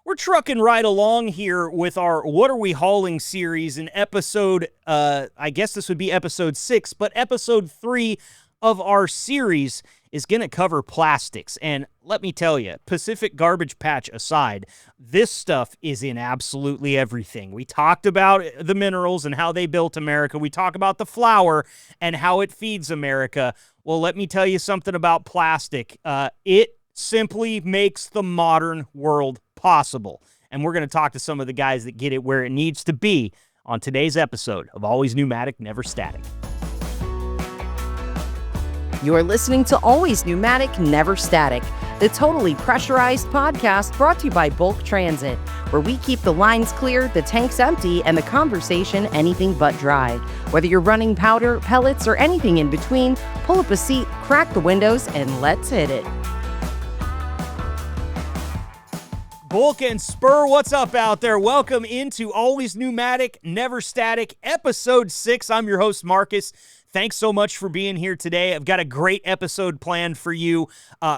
We're trucking right along here with our What Are We Hauling series in episode, I guess this would be episode 6, but episode 3 of our series is going to cover plastics. And let me tell you, Pacific Garbage Patch aside, this stuff is in absolutely everything. We talked about the minerals and how they built America. We talk about the flour and how it feeds America. Well, let me tell you something about plastic. It simply makes the modern world possible. And we're going to talk to some of the guys that get it where it needs to be on today's episode of Always Pneumatic, Never Static. You're listening to Always Pneumatic, Never Static, the totally pressurized podcast brought to you by Bulk Transit, where we keep the lines clear, the tanks empty, and the conversation anything but dry. Whether you're running powder, pellets, or anything in between, pull up a seat, crack the windows, and let's hit it. Bulk and Spur, what's up out there? Welcome into Always Pneumatic, Never Static, episode 6. I'm your host, Marcus. Thanks so much for being here today. I've got a great episode planned for you.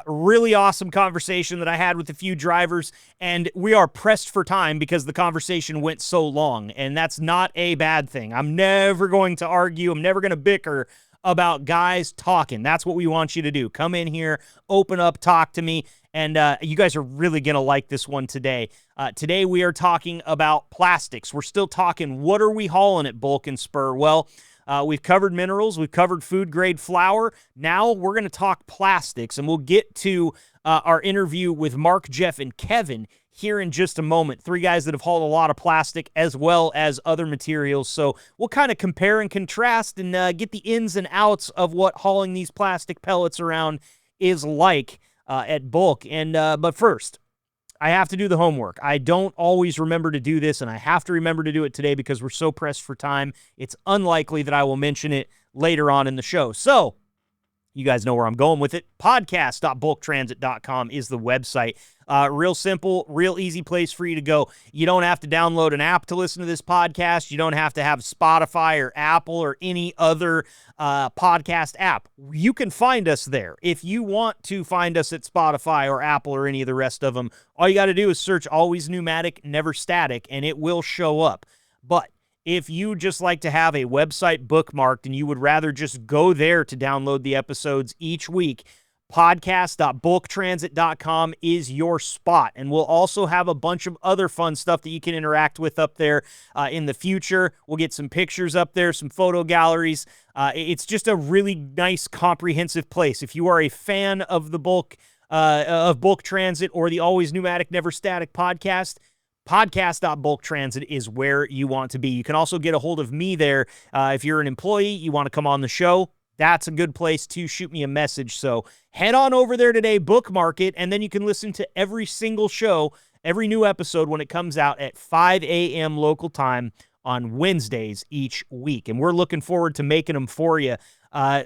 Really awesome conversation that I had with a few drivers, and we are pressed for time because the conversation went so long, and that's not a bad thing. I'm never going to argue. I'm never going to bicker about guys talking. That's what we want you to do. Come in here, open up, talk to me, and you guys are really going to like this one today. Today we are talking about plastics. We're still talking, what are we hauling at Bulk and Spur? Well, we've covered minerals, we've covered food-grade flour. Now we're going to talk plastics, and we'll get to our interview with Mark, Jeff, and Kevin here in just a moment. 3 guys that have hauled a lot of plastic as well as other materials. So we'll kind of compare and contrast and get the ins and outs of what hauling these plastic pellets around is like at Bulk. And but first, I have to do the homework. I don't always remember to do this, and I have to remember to do it today because we're so pressed for time. It's unlikely that I will mention it later on in the show. So you guys know where I'm going with it. Podcast.bulktransit.com is the website. Real simple, real easy place for you to go. You don't have to download an app to listen to this podcast. You don't have to have Spotify or Apple or any other podcast app. You can find us there. If you want to find us at Spotify or Apple or any of the rest of them, all you got to do is search Always Pneumatic, Never Static, and it will show up. But if you just like to have a website bookmarked and you would rather just go there to download the episodes each week, podcast.bulktransit.com is your spot. And we'll also have a bunch of other fun stuff that you can interact with up there in the future. We'll get some pictures up there, some photo galleries. It's just a really nice, comprehensive place. If you are a fan of the Bulk Transit or the Always Pneumatic, Never Static podcast, podcast.bulktransit is where you want to be. You can also get a hold of me there. If you're an employee, you want to come on the show, that's a good place to shoot me a message. So head on over there today, bookmark it, and then you can listen to every single show, every new episode when it comes out at 5 a.m. local time on Wednesdays each week. And we're looking forward to making them for you.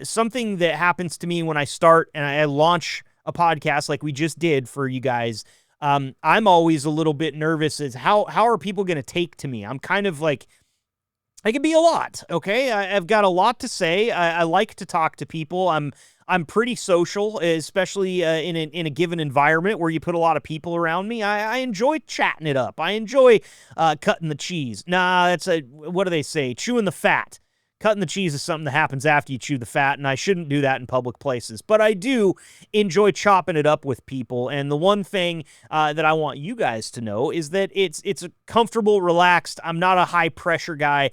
Something that happens to me when I start and I launch a podcast like we just did for you guys, I'm always a little bit nervous as how are people going to take to me? I'm kind of like, I can be a lot, okay? I've got a lot to say. I like to talk to people. I'm pretty social, especially in a given environment where you put a lot of people around me. I enjoy chatting it up. I enjoy cutting the cheese. Nah, what do they say? Chewing the fat. Cutting the cheese is something that happens after you chew the fat, and I shouldn't do that in public places. But I do enjoy chopping it up with people, and the one thing that I want you guys to know is that it's a comfortable, relaxed. I'm not a high-pressure guy.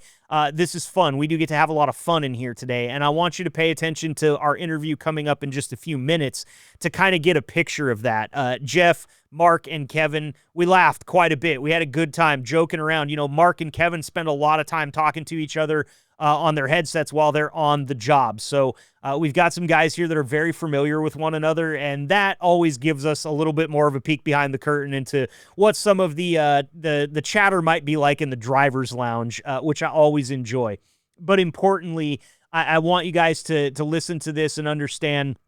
This is fun. We do get to have a lot of fun in here today, and I want you to pay attention to our interview coming up in just a few minutes to kind of get a picture of that. Jeff, Mark, and Kevin, we laughed quite a bit. We had a good time joking around. You know, Mark and Kevin spend a lot of time talking to each other on their headsets while they're on the job. So we've got some guys here that are very familiar with one another, and that always gives us a little bit more of a peek behind the curtain into what some of the chatter might be like in the driver's lounge, which I always enjoy. But importantly, I want you guys to listen to this and understand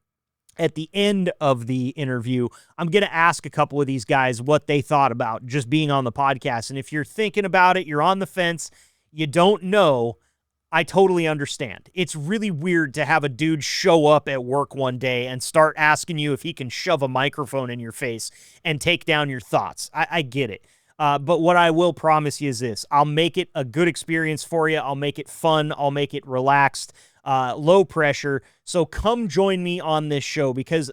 at the end of the interview, I'm going to ask a couple of these guys what they thought about just being on the podcast. And if you're thinking about it, you're on the fence, you don't know, I totally understand. It's really weird to have a dude show up at work one day and start asking you if he can shove a microphone in your face and take down your thoughts. I get it. But what I will promise you is this. I'll make it a good experience for you. I'll make it fun. I'll make it relaxed, low pressure. So come join me on this show because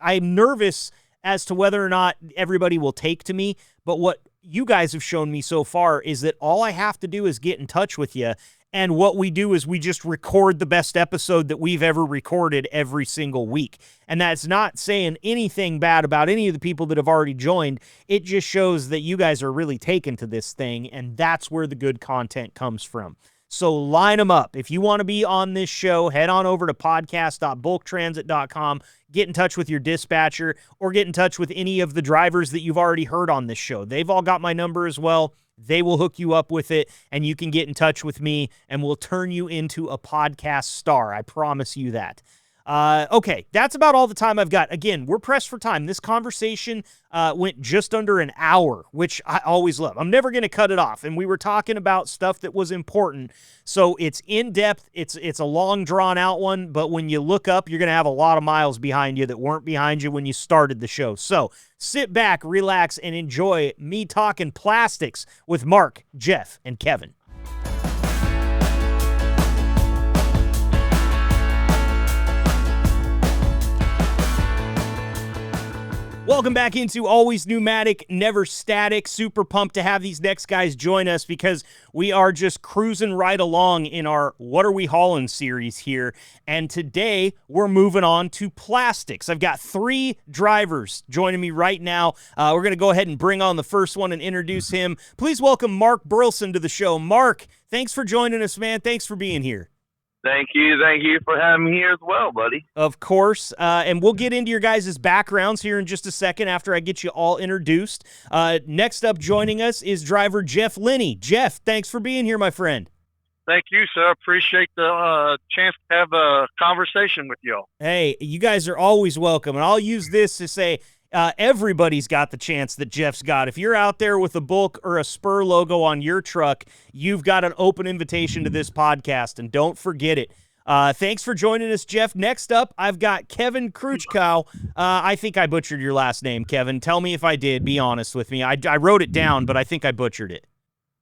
I'm nervous as to whether or not everybody will take to me. But what you guys have shown me so far is that all I have to do is get in touch with you. And what we do is we just record the best episode that we've ever recorded every single week. And that's not saying anything bad about any of the people that have already joined. It just shows that you guys are really taken to this thing, and that's where the good content comes from. So line them up. If you want to be on this show, head on over to podcast.bulktransit.com, get in touch with your dispatcher, or get in touch with any of the drivers that you've already heard on this show. They've all got my number as well. They will hook you up with it, and you can get in touch with me, and we'll turn you into a podcast star. I promise you that. Okay, that's about all the time I've got. Again, we're pressed for time. This conversation went just under an hour, which I always love. I'm never going to cut it off, and we were talking about stuff that was important, so it's in-depth. It's a long, drawn-out one, but when you look up, you're going to have a lot of miles behind you that weren't behind you when you started the show. So sit back, relax, and enjoy me talking plastics with Mark, Jeff, and Kevin. Welcome back into Always Pneumatic, Never Static. Super pumped to have these next guys join us because we are just cruising right along in our What Are We Hauling series here. And today we're moving on to plastics. I've got 3 drivers joining me right now. We're going to go ahead and bring on the first one and introduce him. Please welcome Mark Burleson to the show. Mark, thanks for joining us, man. Thanks for being here. Thank you for having me here as well, buddy. Of course, and we'll get into your guys' backgrounds here in just a second after I get you all introduced. Next up joining us is driver Jeff Linney. Jeff, thanks for being here, my friend. Thank you, sir. Appreciate the chance to have a conversation with y'all. Hey, you guys are always welcome, and I'll use this to say everybody's got the chance that Jeff's got. If you're out there with a Bulk or a Spur logo on your truck, you've got an open invitation to this podcast, and don't forget it. Thanks for joining us, Jeff. Next up, I've got Kevin Kruchkow. I think I butchered your last name, Kevin. Tell me if I did. Be honest with me. I wrote it down, but I think I butchered it.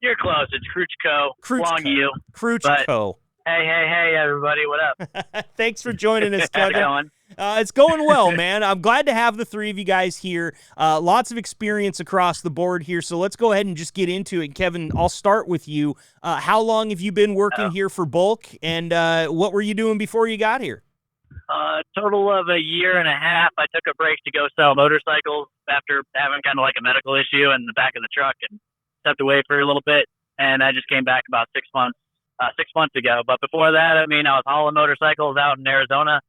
You're close. It's Kruchko. Long you. Kruchko. Hey, everybody. What up? Thanks for joining us, How's Kevin. it going? It's going well, man. I'm glad to have the 3 of you guys here. Lots of experience across the board here, so let's go ahead and just get into it. Kevin, I'll start with you. How long have you been working here for Bulk, and what were you doing before you got here? Total of a year and a half. I took a break to go sell motorcycles after having kind of like a medical issue in the back of the truck and stepped away for a little bit, and I just came back about 6 months ago. But before that, I was hauling motorcycles out in Arizona.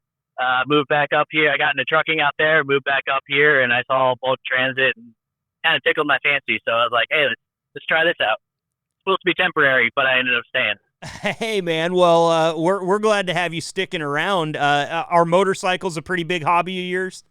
Moved back up here. I got into trucking out there, moved back up here, and I saw Bulk Transit and kind of tickled my fancy. So I was like, hey, let's try this out. It's supposed to be temporary, but I ended up staying. Hey, man. Well, we're glad to have you sticking around. Are motorcycles a pretty big hobby of yours?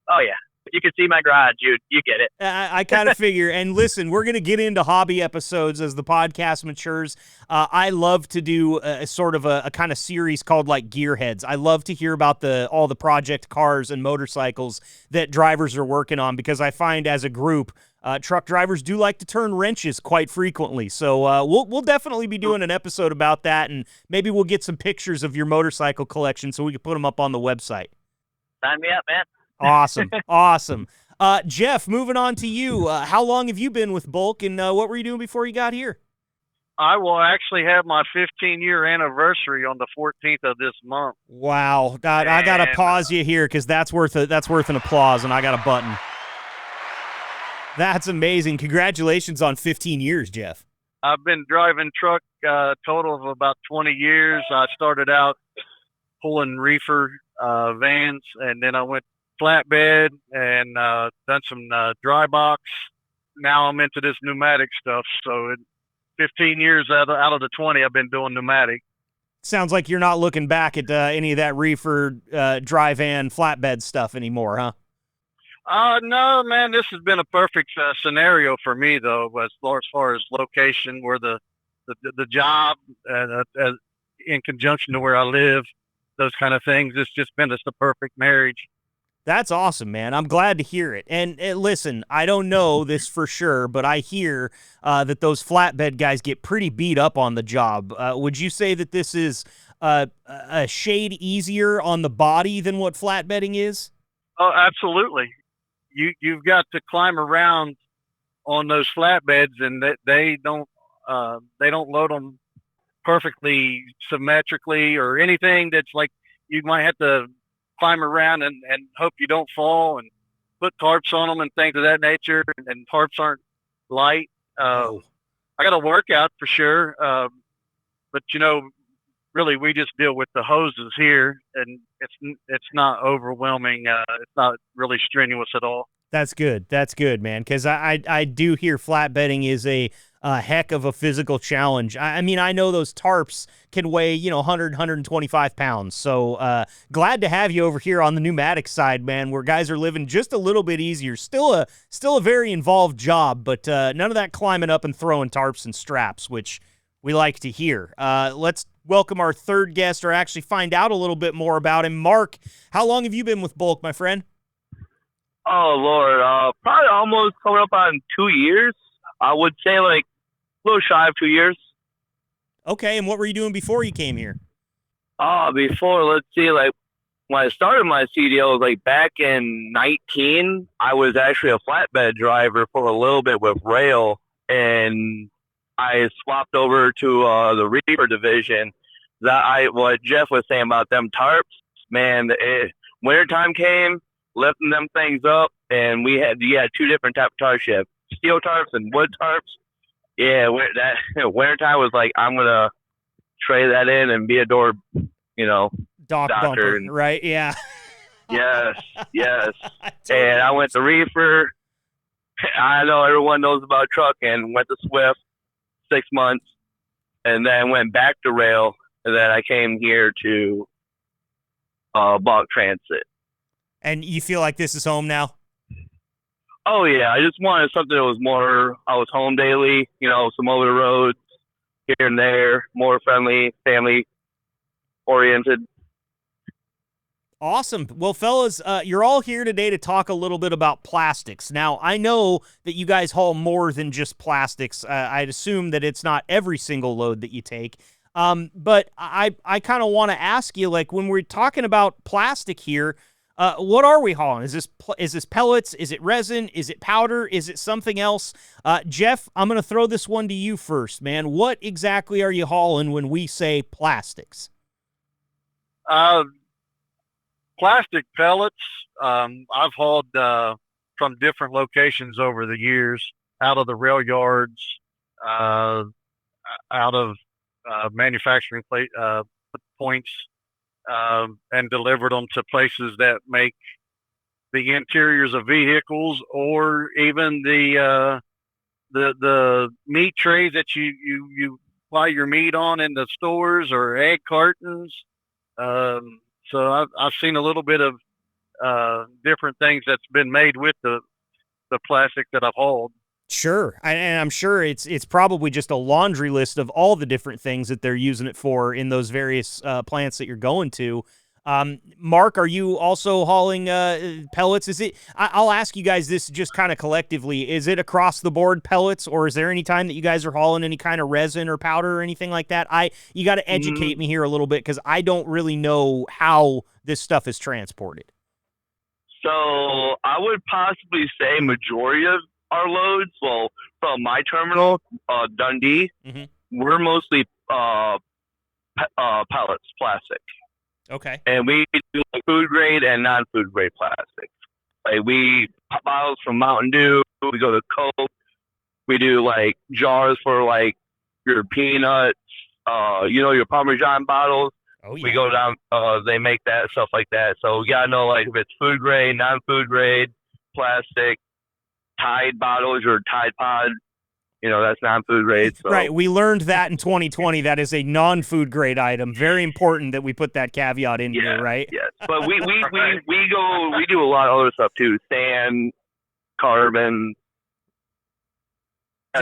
Oh, yeah. You can see my garage. You get it. I kind of figure. And listen, we're going to get into hobby episodes as the podcast matures. I love to do a sort of a kind of series called like Gearheads. I love to hear about all the project cars and motorcycles that drivers are working on because I find as a group, truck drivers do like to turn wrenches quite frequently. So we'll definitely be doing an episode about that, and maybe we'll get some pictures of your motorcycle collection so we can put them up on the website. Sign me up, man. Awesome. Jeff, moving on to you. How long have you been with Bulk, and what were you doing before you got here? I will actually have my 15-year anniversary on the 14th of this month. Wow. God, I got to pause you here because that's worth an applause, and I got a button. That's amazing. Congratulations on 15 years, Jeff. I've been driving truck total of about 20 years. I started out pulling reefer vans, and then I went flatbed and done some dry box. Now I'm into this pneumatic stuff. So 15 years out of the 20, I've been doing pneumatic. Sounds like you're not looking back at any of that reefer, dry van, flatbed stuff anymore, huh? No, man, this has been a perfect scenario for me, though, as far as location, where the job, in conjunction to where I live, those kind of things. It's just been just a perfect marriage. That's awesome, man. I'm glad to hear it. And listen, I don't know this for sure, but I hear that those flatbed guys get pretty beat up on the job. Would you say that this is a shade easier on the body than what flatbedding is? Oh, absolutely. You've got to climb around on those flatbeds, and they don't load them perfectly symmetrically or anything. That's like you might have to climb around and hope you don't fall, and put tarps on them and things of that nature. And tarps aren't light. I got a workout for sure, but really we just deal with the hoses here, and it's not overwhelming. It's not really strenuous at all. That's good. That's good, man. Because I do hear flatbedding is a heck of a physical challenge. I mean, I know those tarps can weigh 100, 125 pounds. So glad to have you over here on the pneumatic side, man, where guys are living just a little bit easier. Still a very involved job, but none of that climbing up and throwing tarps and straps, which we like to hear. Let's welcome our third guest, or actually find out a little bit more about him. Mark, how long have you been with Bulk, my friend? Oh, Lord. Probably almost coming up on 2 years. I would say like a little shy of 2 years. Okay, and what were you doing before you came here? Before, let's see, like when I started my CDL, like back in 19, I was actually a flatbed driver for a little bit with rail, and I swapped over to the reefer division. What Jeff was saying about them tarps, man, wintertime came, lifting them things up, and we had two different type of tarps. You have steel tarps and wood tarps. Yeah, wintertime was like, I'm gonna trade that in and be a door, Doc doctor. Bumper, right? Yeah. Yes. Totally. And I went to reefer. I know everyone knows about trucking. Went to Swift 6 months, and then went back to rail. And then I came here to Bulk Transit. And you feel like this is home now? Oh, yeah. I just wanted something that was more, I was home daily, some over the roads here and there, more friendly, family oriented. Awesome. Well, fellas, you're all here today to talk a little bit about plastics. Now, I know that you guys haul more than just plastics. I'd assume that it's not every single load that you take. But I kind of want to ask you, like, when we're talking about plastic here, what are we hauling? Is this pellets? Is it resin? Is it powder? Is it something else? Jeff, I'm going to throw this one to you first, man. What exactly are you hauling when we say plastics? Plastic pellets. I've hauled from different locations over the years, out of the rail yards, out of manufacturing points, and delivered them to places that make the interiors of vehicles, or even the meat trays that you buy your meat on in the stores, or egg cartons. So I've seen a little bit of different things that's been made with the plastic that I've hauled. Sure, and I'm sure it's probably just a laundry list of all the different things that they're using it for in those various plants that you're going to. Mark, are you also hauling pellets? Is it? I'll ask you guys this just kind of collectively. Is it across the board pellets, or is there any time that you guys are hauling any kind of resin or powder or anything like that? You got to educate me here a little bit, because I don't really know how this stuff is transported. So I would possibly say majority of our loads, well, from my terminal, Dundee, we're mostly pellets, plastic. Okay. And we do like food grade and non-food grade plastic. Like we pop bottles from Mountain Dew, we go to Coke, we do like jars for like your peanuts, your Parmesan bottles. Oh, yeah. We go down, they make that, stuff like that. So we gotta know like if it's food grade, non-food grade, plastic, Tide bottles or Tide Pod, that's non-food grade. So. Right. We learned that in 2020. That is a non-food grade item. Very important that we put that caveat in here, right? Yes. But we do a lot of other stuff too. Sand, carbon,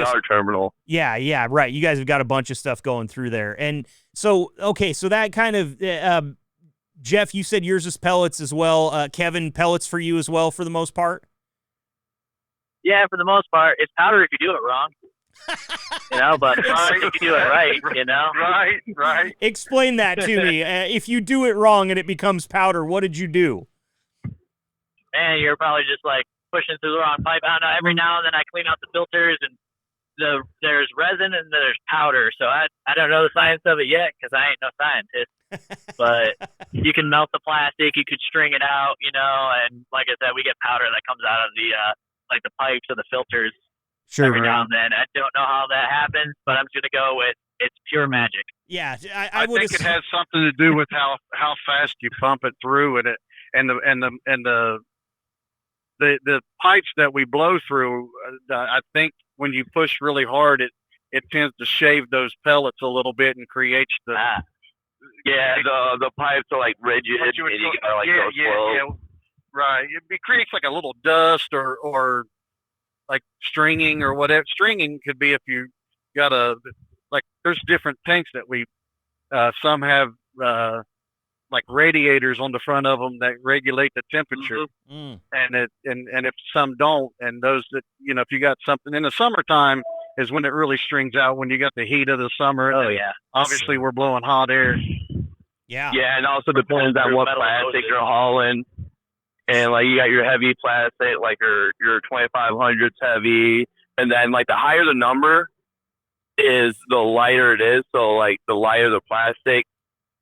at our terminal. Yeah, right. You guys have got a bunch of stuff going through there. And so, okay, so that kind of, Jeff, you said yours is pellets as well. Kevin, pellets for you as well for the most part? Yeah, for the most part. It's powder if you do it wrong. But if you do it right, Right. Explain that to me. If you do it wrong and it becomes powder, what did you do? And you're probably just like pushing through the wrong pipe. I don't know. Every now and then I clean out the filters, and there's resin and there's powder. So I don't know the science of it yet because I ain't no scientist. But you can melt the plastic, you could string it out, and like I said, we get powder that comes out of the like the pipes or the filters. Sure. Every now and then. I don't know how that happens, but I'm just gonna go with it's pure magic. Yeah, I think it has something to do with how fast you pump it through, and the pipes that we blow through. I think when you push really hard, it tends to shave those pellets a little bit and creates the. Yeah, the pipes are like rigid, and you gotta like go slow. Yeah, right. It creates like a little dust or like stringing or whatever. Stringing could be if you got there's different tanks that we some have like radiators on the front of them that regulate the temperature, and if some don't, and those that if you got something in the summertime is when it really strings out, when you got the heat of the summer. Oh yeah, obviously we're blowing hot air. Yeah, and also depends on what plastic you're hauling. And like you got your heavy plastic, like your 2500s heavy, and then like the higher the number is, the lighter it is. So like the lighter the plastic,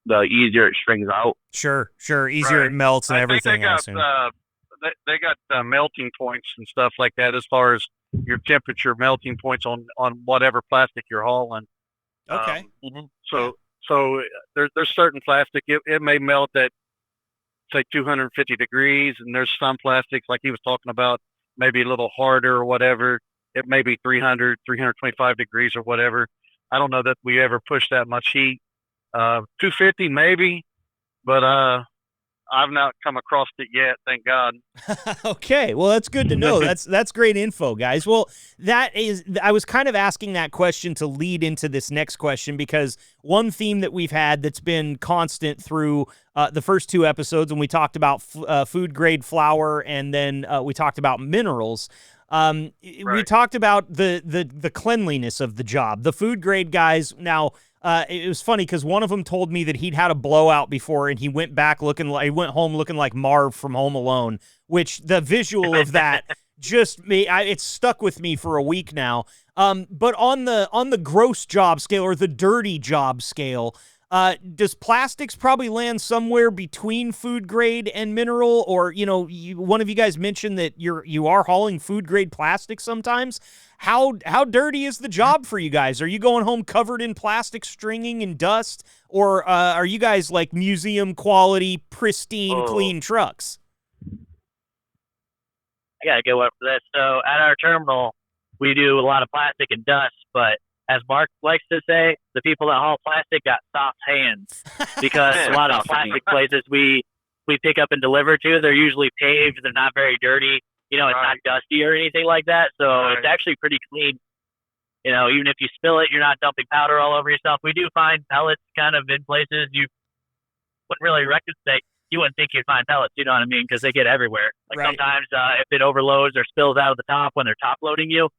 the easier it strings out. Sure, easier it melts and everything. They got melting points and stuff like that as far as your temperature melting points on whatever plastic you're hauling. Okay. So there's certain plastic it may melt at say 250 degrees, and there's some plastics like he was talking about maybe a little harder or whatever. It may be 325 degrees or whatever. I don't know that we ever pushed that much heat. 250 maybe, but I've not come across it yet, thank God. Okay, well, that's good to know. That's great info, guys. Well, I was kind of asking that question to lead into this next question, because one theme that we've had that's been constant through the first two episodes, when we talked about food grade flour, and then we talked about minerals. We talked about the cleanliness of the job. The food grade guys now. It was funny because one of them told me that he'd had a blowout before, and he went home looking like Marv from Home Alone, which the visual of that it's stuck with me for a week now. But on the gross job scale, or the dirty job scale, does plastics probably land somewhere between food grade and mineral? Or, one of you guys mentioned that you are hauling food grade plastic sometimes. How dirty is the job for you guys? Are you going home covered in plastic stringing and dust? Or are you guys like museum quality, pristine, clean trucks? I got to go up for this. So at our terminal, we do a lot of plastic and dust, but as Mark likes to say, the people that haul plastic got soft hands, because a lot of plastic places we pick up and deliver to, they're usually paved. They're not very dirty. It's not dusty or anything like that. So it's actually pretty clean. Even if you spill it, you're not dumping powder all over yourself. We do find pellets kind of in places you wouldn't really recognize. You wouldn't think you'd find pellets, you know what I mean? Because they get everywhere. Sometimes if it overloads or spills out of the top when they're top loading you,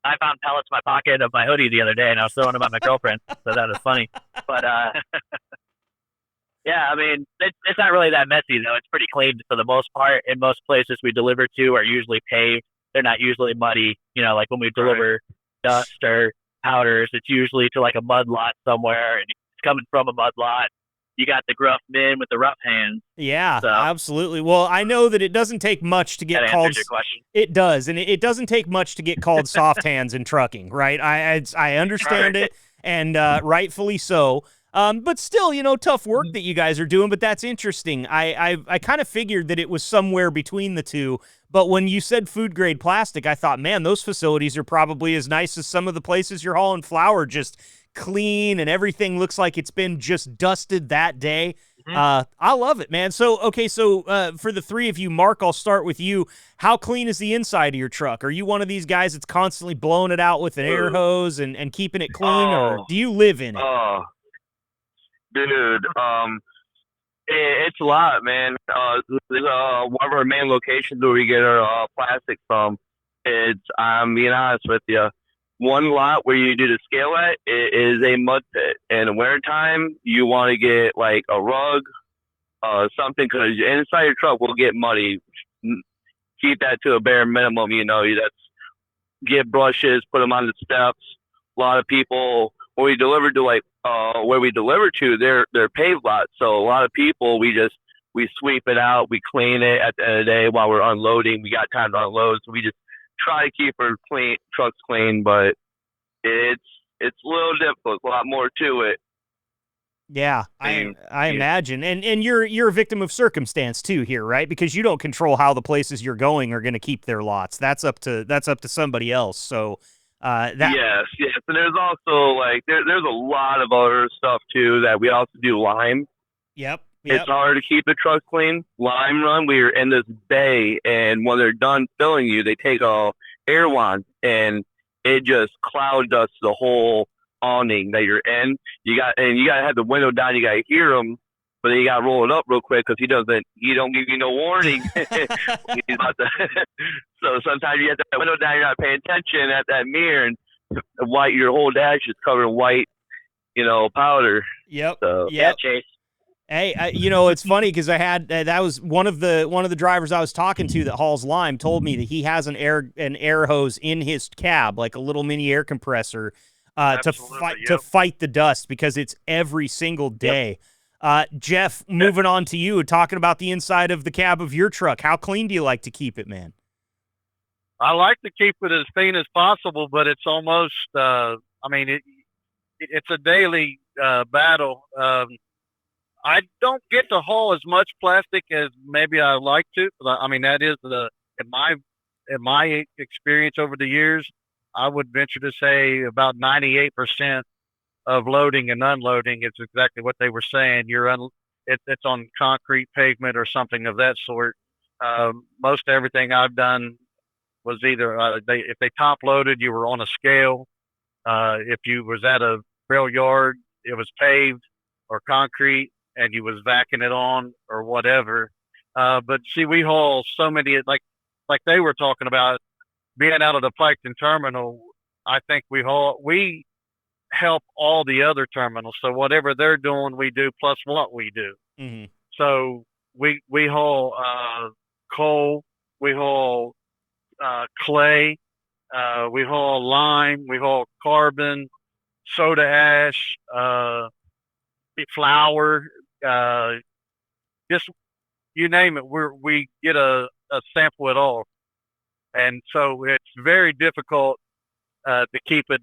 I found pellets in my pocket of my hoodie the other day, and I was throwing them at my girlfriend, so that was funny. But yeah, I mean, it's not really that messy though. It's pretty clean for the most part. In most places we deliver to are usually paved. They're not usually muddy. Like when we deliver dust or powders, it's usually to like a mud lot somewhere, and it's coming from a mud lot. You got the gruff men with the rough hands. Yeah, so, absolutely. Well, I know that it doesn't take much to get called. Your question. It does, and it doesn't take much to get called soft hands in trucking, right? I understand it, and rightfully so. But still, tough work that you guys are doing. But that's interesting. I kind of figured that it was somewhere between the two. But when you said food grade plastic, I thought, man, those facilities are probably as nice as some of the places you're hauling flour, just clean, and everything looks like it's been just dusted that day. I love it, man. So, okay, so for the three of you, Mark, I'll start with you. How clean is the inside of your truck? Are you one of these guys that's constantly blowing it out with an air hose and keeping it clean, or do you live in it? Oh, dude. It's a lot, man. One of our main locations where we get our plastic from. I'm being honest with you. One lot where you do the scale at is a mud pit. In the wintertime, you want to get like a rug, something, because inside your truck will get muddy. Keep that to a bare minimum. That's get brushes, put them on the steps. A lot of people, when we deliver to where we deliver to, they're paved lots. So a lot of people, we sweep it out, we clean it at the end of the day while we're unloading. We got time to unload, so we just try to keep our trucks clean. But it's a little difficult. A lot more to it. Yeah, I imagine. And you're a victim of circumstance too here, right? Because you don't control how the places you're going are going to keep their lots. That's up to somebody else. So yes. And there's also there's a lot of other stuff too that we also do lime. Yep. It's hard to keep the truck clean. Lime run, we are in this bay, and when they're done filling you, they take a air wand and it just cloud dusts the whole awning that you're in. You got to have the window down. You got to hear him, but then you got to roll it up real quick because he don't give you no warning. He's about to, so sometimes you have that window down. You're not paying attention at that mirror, and your whole dash is covered in white, powder. Yep. So, yeah, Chase. Hey, it's funny because I had that was one of the drivers I was talking to that hauls lime told me that he has an air hose in his cab, like a little mini air compressor, to fight the dust, because it's every single day. Yep. Jeff, moving on to you, talking about the inside of the cab of your truck. How clean do you like to keep it, man? I like to keep it as clean as possible, but it's almost it's a daily battle. I don't get to haul as much plastic as maybe I like to. That is in my experience over the years, I would venture to say about 98% of loading and unloading is exactly what they were saying. It's on concrete pavement or something of that sort. Most everything I've done was either if they top loaded, you were on a scale. If you was at a rail yard, it was paved or concrete, and you was vacuuming it on or whatever. But see, we haul so many, like they were talking about being out of the Piketon terminal. I think we help all the other terminals. So whatever they're doing, we do plus what we do. Mm-hmm. So we haul coal, we haul clay, we haul lime, we haul carbon, soda ash, flour, just you name it. We get a sample at all, and so it's very difficult to keep it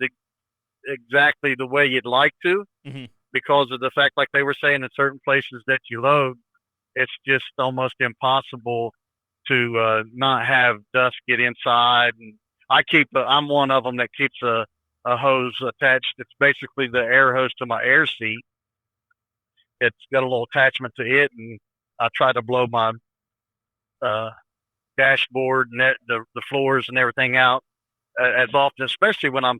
exactly the way you'd like to, mm-hmm. because of the fact, like they were saying, in certain places that you load, it's just almost impossible to not have dust get inside. And I'm one of them that keeps a hose attached. It's basically the air hose to my air seat. It's got a little attachment to it, and I try to blow my dashboard and the floors and everything out as often, especially when I'm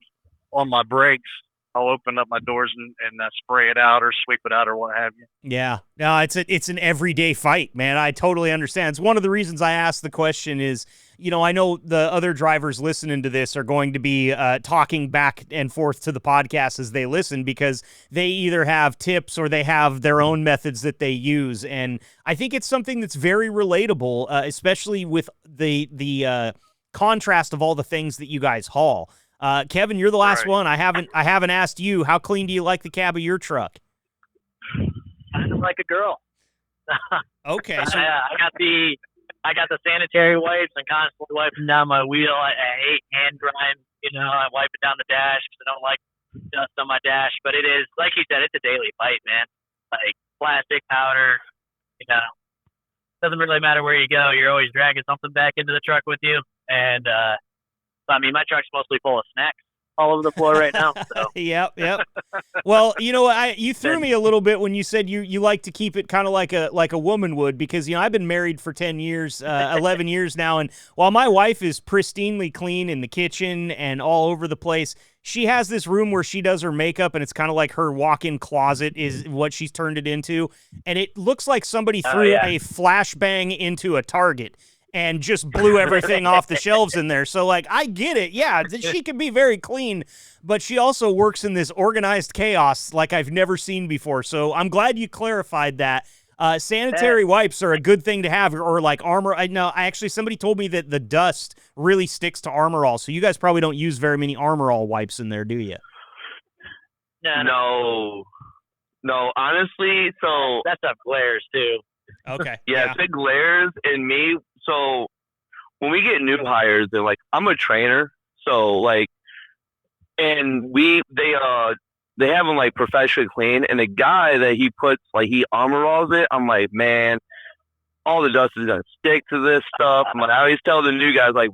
on my brakes. I'll open up my doors and spray it out or sweep it out or what have you. Yeah, no, it's an everyday fight, man. I totally understand. It's one of the reasons I asked the question is, I know the other drivers listening to this are going to be talking back and forth to the podcast as they listen, because they either have tips or they have their own methods that they use. And I think it's something that's very relatable, especially with the contrast of all the things that you guys haul. Kevin, you're the last one. I haven't asked you, how clean do you like the cab of your truck? Like a girl. Okay. So I got the sanitary wipes and constantly wiping down my wheel. I hate hand drying. I wipe it down the dash because I don't like dust on my dash. But it is, like you said, it's a daily fight, man. Like plastic, powder, doesn't really matter where you go. You're always dragging something back into the truck with you. And my truck's mostly full of snacks. all over the floor right now. So. Yep. Well, you threw me a little bit when you said you like to keep it kind of like a woman would, because I've been married for 10 years, 11 years now, and while my wife is pristinely clean in the kitchen and all over the place, she has this room where she does her makeup, and it's kind of like her walk-in closet is what she's turned it into, and it looks like somebody threw a flashbang into a Target and just blew everything off the shelves in there. So, like, I get it. Yeah, she can be very clean, but she also works in this organized chaos like I've never seen before. So I'm glad you clarified that. Sanitary wipes are a good thing to have, or like Armor. Somebody told me that the dust really sticks to Armor All. So you guys probably don't use very many Armor All wipes in there, do you? No, honestly, so that stuff glares too. Okay. Yeah, it glares in me. So when we get new hires, they're like, I'm a trainer, so like, and they have them like professionally clean, and the guy that he puts like he armor alls it. I'm like, man, all the dust is gonna stick to this stuff. I always tell the new guys like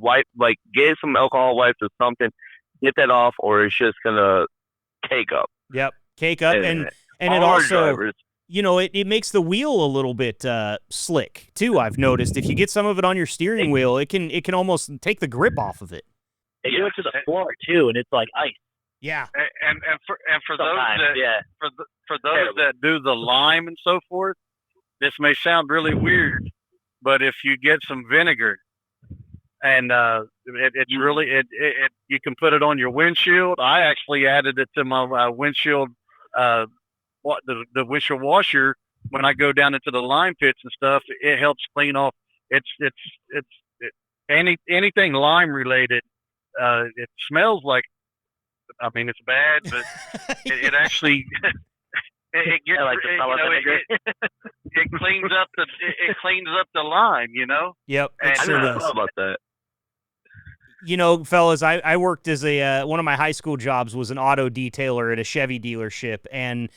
get some alcohol wipes or something, get that off, or it's just gonna cake up. Yep, cake up, and it also. Drivers, it makes the wheel a little bit slick too. I've noticed if you get some of it on your steering wheel, it can almost take the grip off of it. They do it to the floor too, and it's like ice. Yeah, and for those that do the lime and so forth, this may sound really weird, but if you get some vinegar, and it's really you can put it on your windshield. I actually added it to my windshield. The windshield washer, when I go down into the lime pits and stuff, it helps clean off. Anything lime related. It smells like, I mean, it's bad, but it actually it cleans up the lime. Yep. And it sure does. About that. Fellas, I worked as one of my high school jobs was an auto detailer at a Chevy dealership, and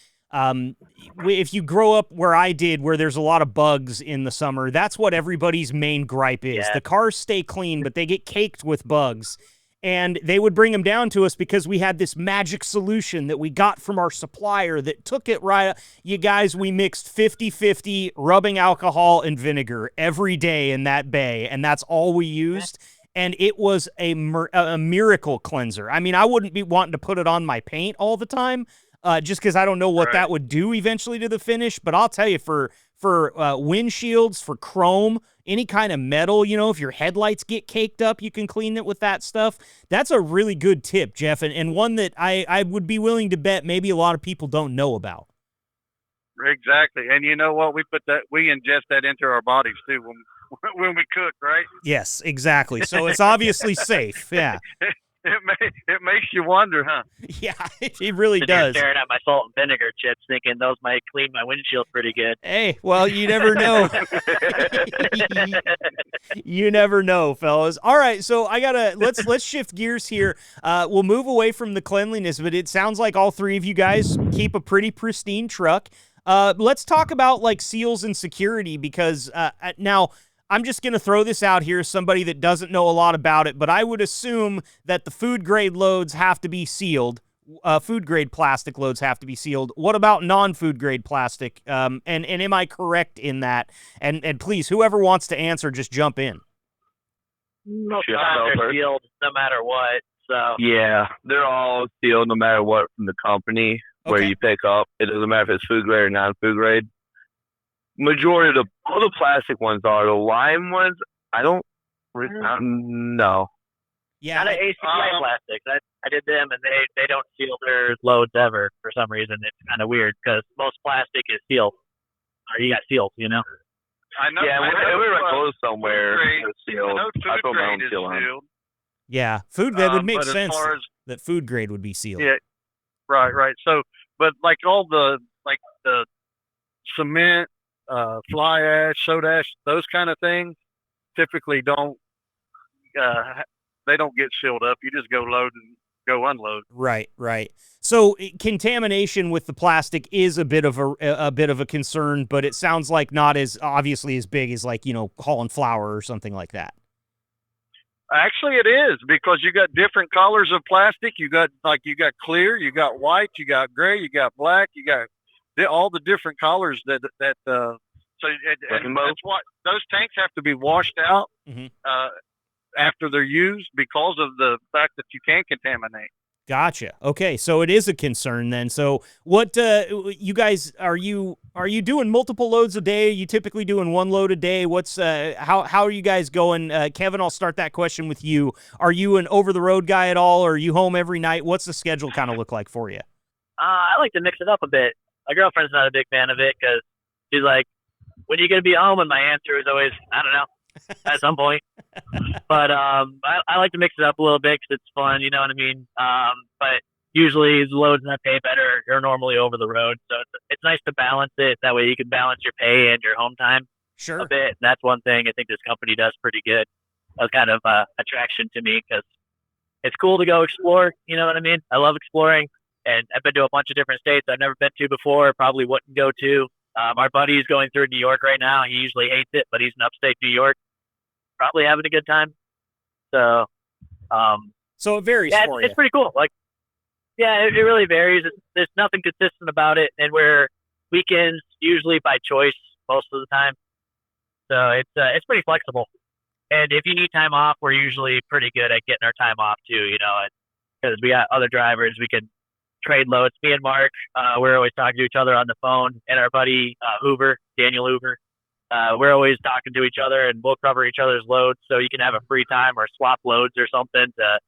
if you grow up where I did, where there's a lot of bugs in the summer, that's what everybody's main gripe is. Yeah. The cars stay clean, but they get caked with bugs. And they would bring them down to us because we had this magic solution that we got from our supplier that took it right. You guys, we mixed 50-50 rubbing alcohol and vinegar every day in that bay, and that's all we used. And it was a miracle cleanser. I mean, I wouldn't be wanting to put it on my paint all the time, just because I don't know what that would do eventually to the finish. But I'll tell you, for windshields, for chrome, any kind of metal, if your headlights get caked up, you can clean it with that stuff. That's a really good tip, Jeff, and one that I would be willing to bet maybe a lot of people don't know about. Exactly. And you know what? We ingest that into our bodies too when we cook, right? Yes, exactly. So it's obviously safe. Yeah. It makes you wonder, huh? Yeah, it really does. Staring at my salt and vinegar chips, thinking those might clean my windshield pretty good. Hey, well, you never know. You never know, fellas. All right, so let's shift gears here. We'll move away from the cleanliness, but it sounds like all three of you guys keep a pretty pristine truck. Let's talk about like seals and security, because now. I'm just going to throw this out here as somebody that doesn't know a lot about it, but I would assume that the food-grade loads have to be sealed. Food-grade plastic loads have to be sealed. What about non-food-grade plastic? And am I correct in that? And please, whoever wants to answer, just jump in. Most times they're sealed no matter what. So yeah, they're all sealed no matter what from the company where you pick up. It doesn't matter if it's food-grade or non-food-grade. Majority of all the plastic ones are. The lime ones, I don't know. Yeah, not ACI plastics. I did them, and they don't seal their loads ever for some reason. It's kind of weird because most plastic is sealed, or you got sealed, I know. Yeah, we're close somewhere. Sealed. I put my own seal on. Yeah, that would make sense. That food grade would be sealed. Yeah, right. So, but like all the cement. Fly ash, soda ash, those kind of things typically don't they don't get sealed up. You just go load and go unload. Right. So contamination with the plastic is a bit of a concern, but it sounds like not as obviously as big as like hauling flour or something like that. Actually, it is, because you got different colors of plastic. You got clear, you got white, you got gray, you got black, you got all the different colors and that's what those tanks have to be washed out Mhm. after they're used, because of the fact that you can contaminate. Gotcha. Okay, so it is a concern then. So what you guys are you doing multiple loads a day? Are you typically doing one load a day? What's how are you guys going? Kevin, I'll start that question with you. Are you an over the road guy at all, or are you home every night? What's the schedule kind of look like for you? I like to mix it up a bit. My girlfriend's not a big fan of it because she's like, "When are you gonna be home?" And my answer is always, "I don't know." At some point. But I like to mix it up a little bit because it's fun, you know what I mean? But usually the loads that pay better are normally over the road. So it's nice to balance it. That way you can balance your pay and your home time Sure. a bit. And that's one thing I think this company does pretty good. That's kind of attraction to me because it's cool to go explore, you know what I mean? I love exploring. And I've been to a bunch of different states I've never been to before, probably wouldn't go to. Our buddy is going through New York right now. He usually hates it, but he's in upstate New York, probably having a good time. So, So it varies yeah, for you. it's pretty cool. Like, yeah, it really varies. There's nothing consistent about it, and we're weekends usually by choice most of the time. So it's pretty flexible. And if you need time off, we're usually pretty good at getting our time off too. You know, because we got other drivers, we can trade loads. Me and Mark, we're always talking to each other on the phone, and our buddy Daniel Hoover, we're always talking to each other, and we'll cover each other's loads so you can have a free time or swap loads or something to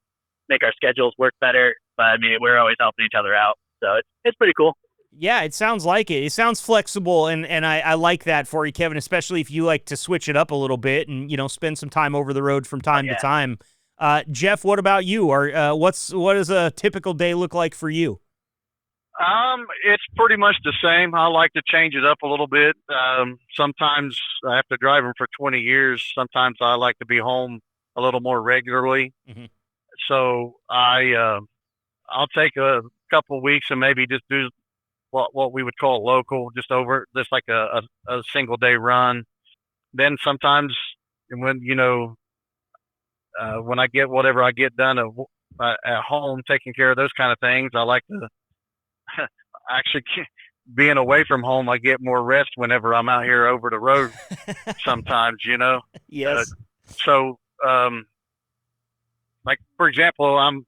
make our schedules work better. But I mean, we're always helping each other out, so it's pretty cool. Yeah, it sounds like it. It sounds flexible, and I like that for you, Kevin, especially if you like to switch it up a little bit and, you know, spend some time over the road from time to time. Jeff, what about you? Or what does a typical day look like for you? It's pretty much the same. I like to change it up a little bit. Sometimes after driving for 20 years, sometimes I like to be home a little more regularly. Mhm. So I'll take a couple of weeks and maybe just do what we would call local, just like a single day run. Then sometimes when, when I get whatever I get done at home, taking care of those kind of things, I like to actually, being away from home, I get more rest whenever I'm out here over the road sometimes, Yes. So like, for example, I'm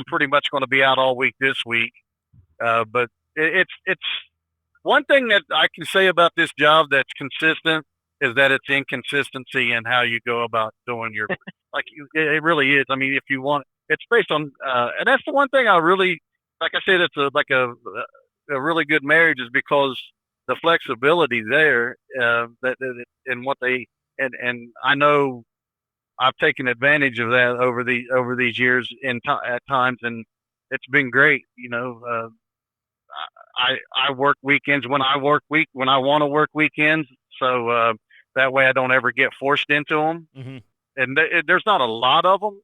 pretty much going to be out all week this week. But it's one thing that I can say about this job that's consistent is that it's inconsistency in how you go about doing your, it really is. I mean, if you want, it's based on, and that's the one thing I really, like I said, it's a really good marriage, is because the flexibility there, that and what they, and I know I've taken advantage of that over these years at times, and it's been great. I work weekends when I want to work weekends, so that way I don't ever get forced into them. Mm-hmm. And there's not a lot of them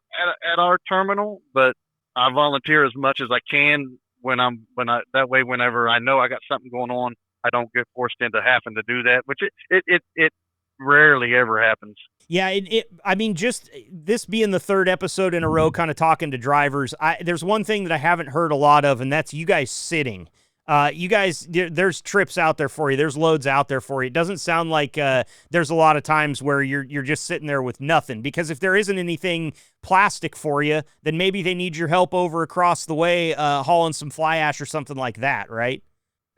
at our terminal, but I volunteer as much as I can that way whenever I know I got something going on, I don't get forced into having to do that, which it rarely ever happens. Yeah, I mean, just this being the third episode in a row, kind of talking to drivers, there's one thing that I haven't heard a lot of, and that's you guys sitting. You guys, there's trips out there for you. There's loads out there for you. It doesn't sound like there's a lot of times where you're just sitting there with nothing, because if there isn't anything plastic for you, then maybe they need your help over across the way, hauling some fly ash or something like that, right?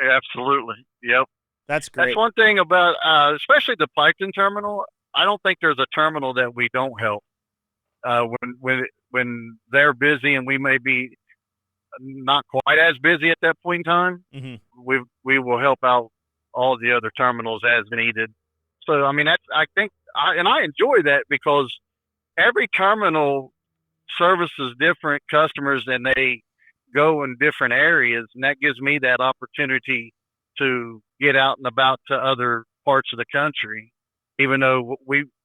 Absolutely. Yep. That's great. That's one thing about, especially the Piketon terminal. I don't think there's a terminal that we don't help. When they're busy and we may be not quite as busy at that point in time, mm-hmm. we will help out all the other terminals as needed. So I mean, I enjoy that, because every terminal services different customers and they go in different areas, and that gives me that opportunity to get out and about to other parts of the country. Even though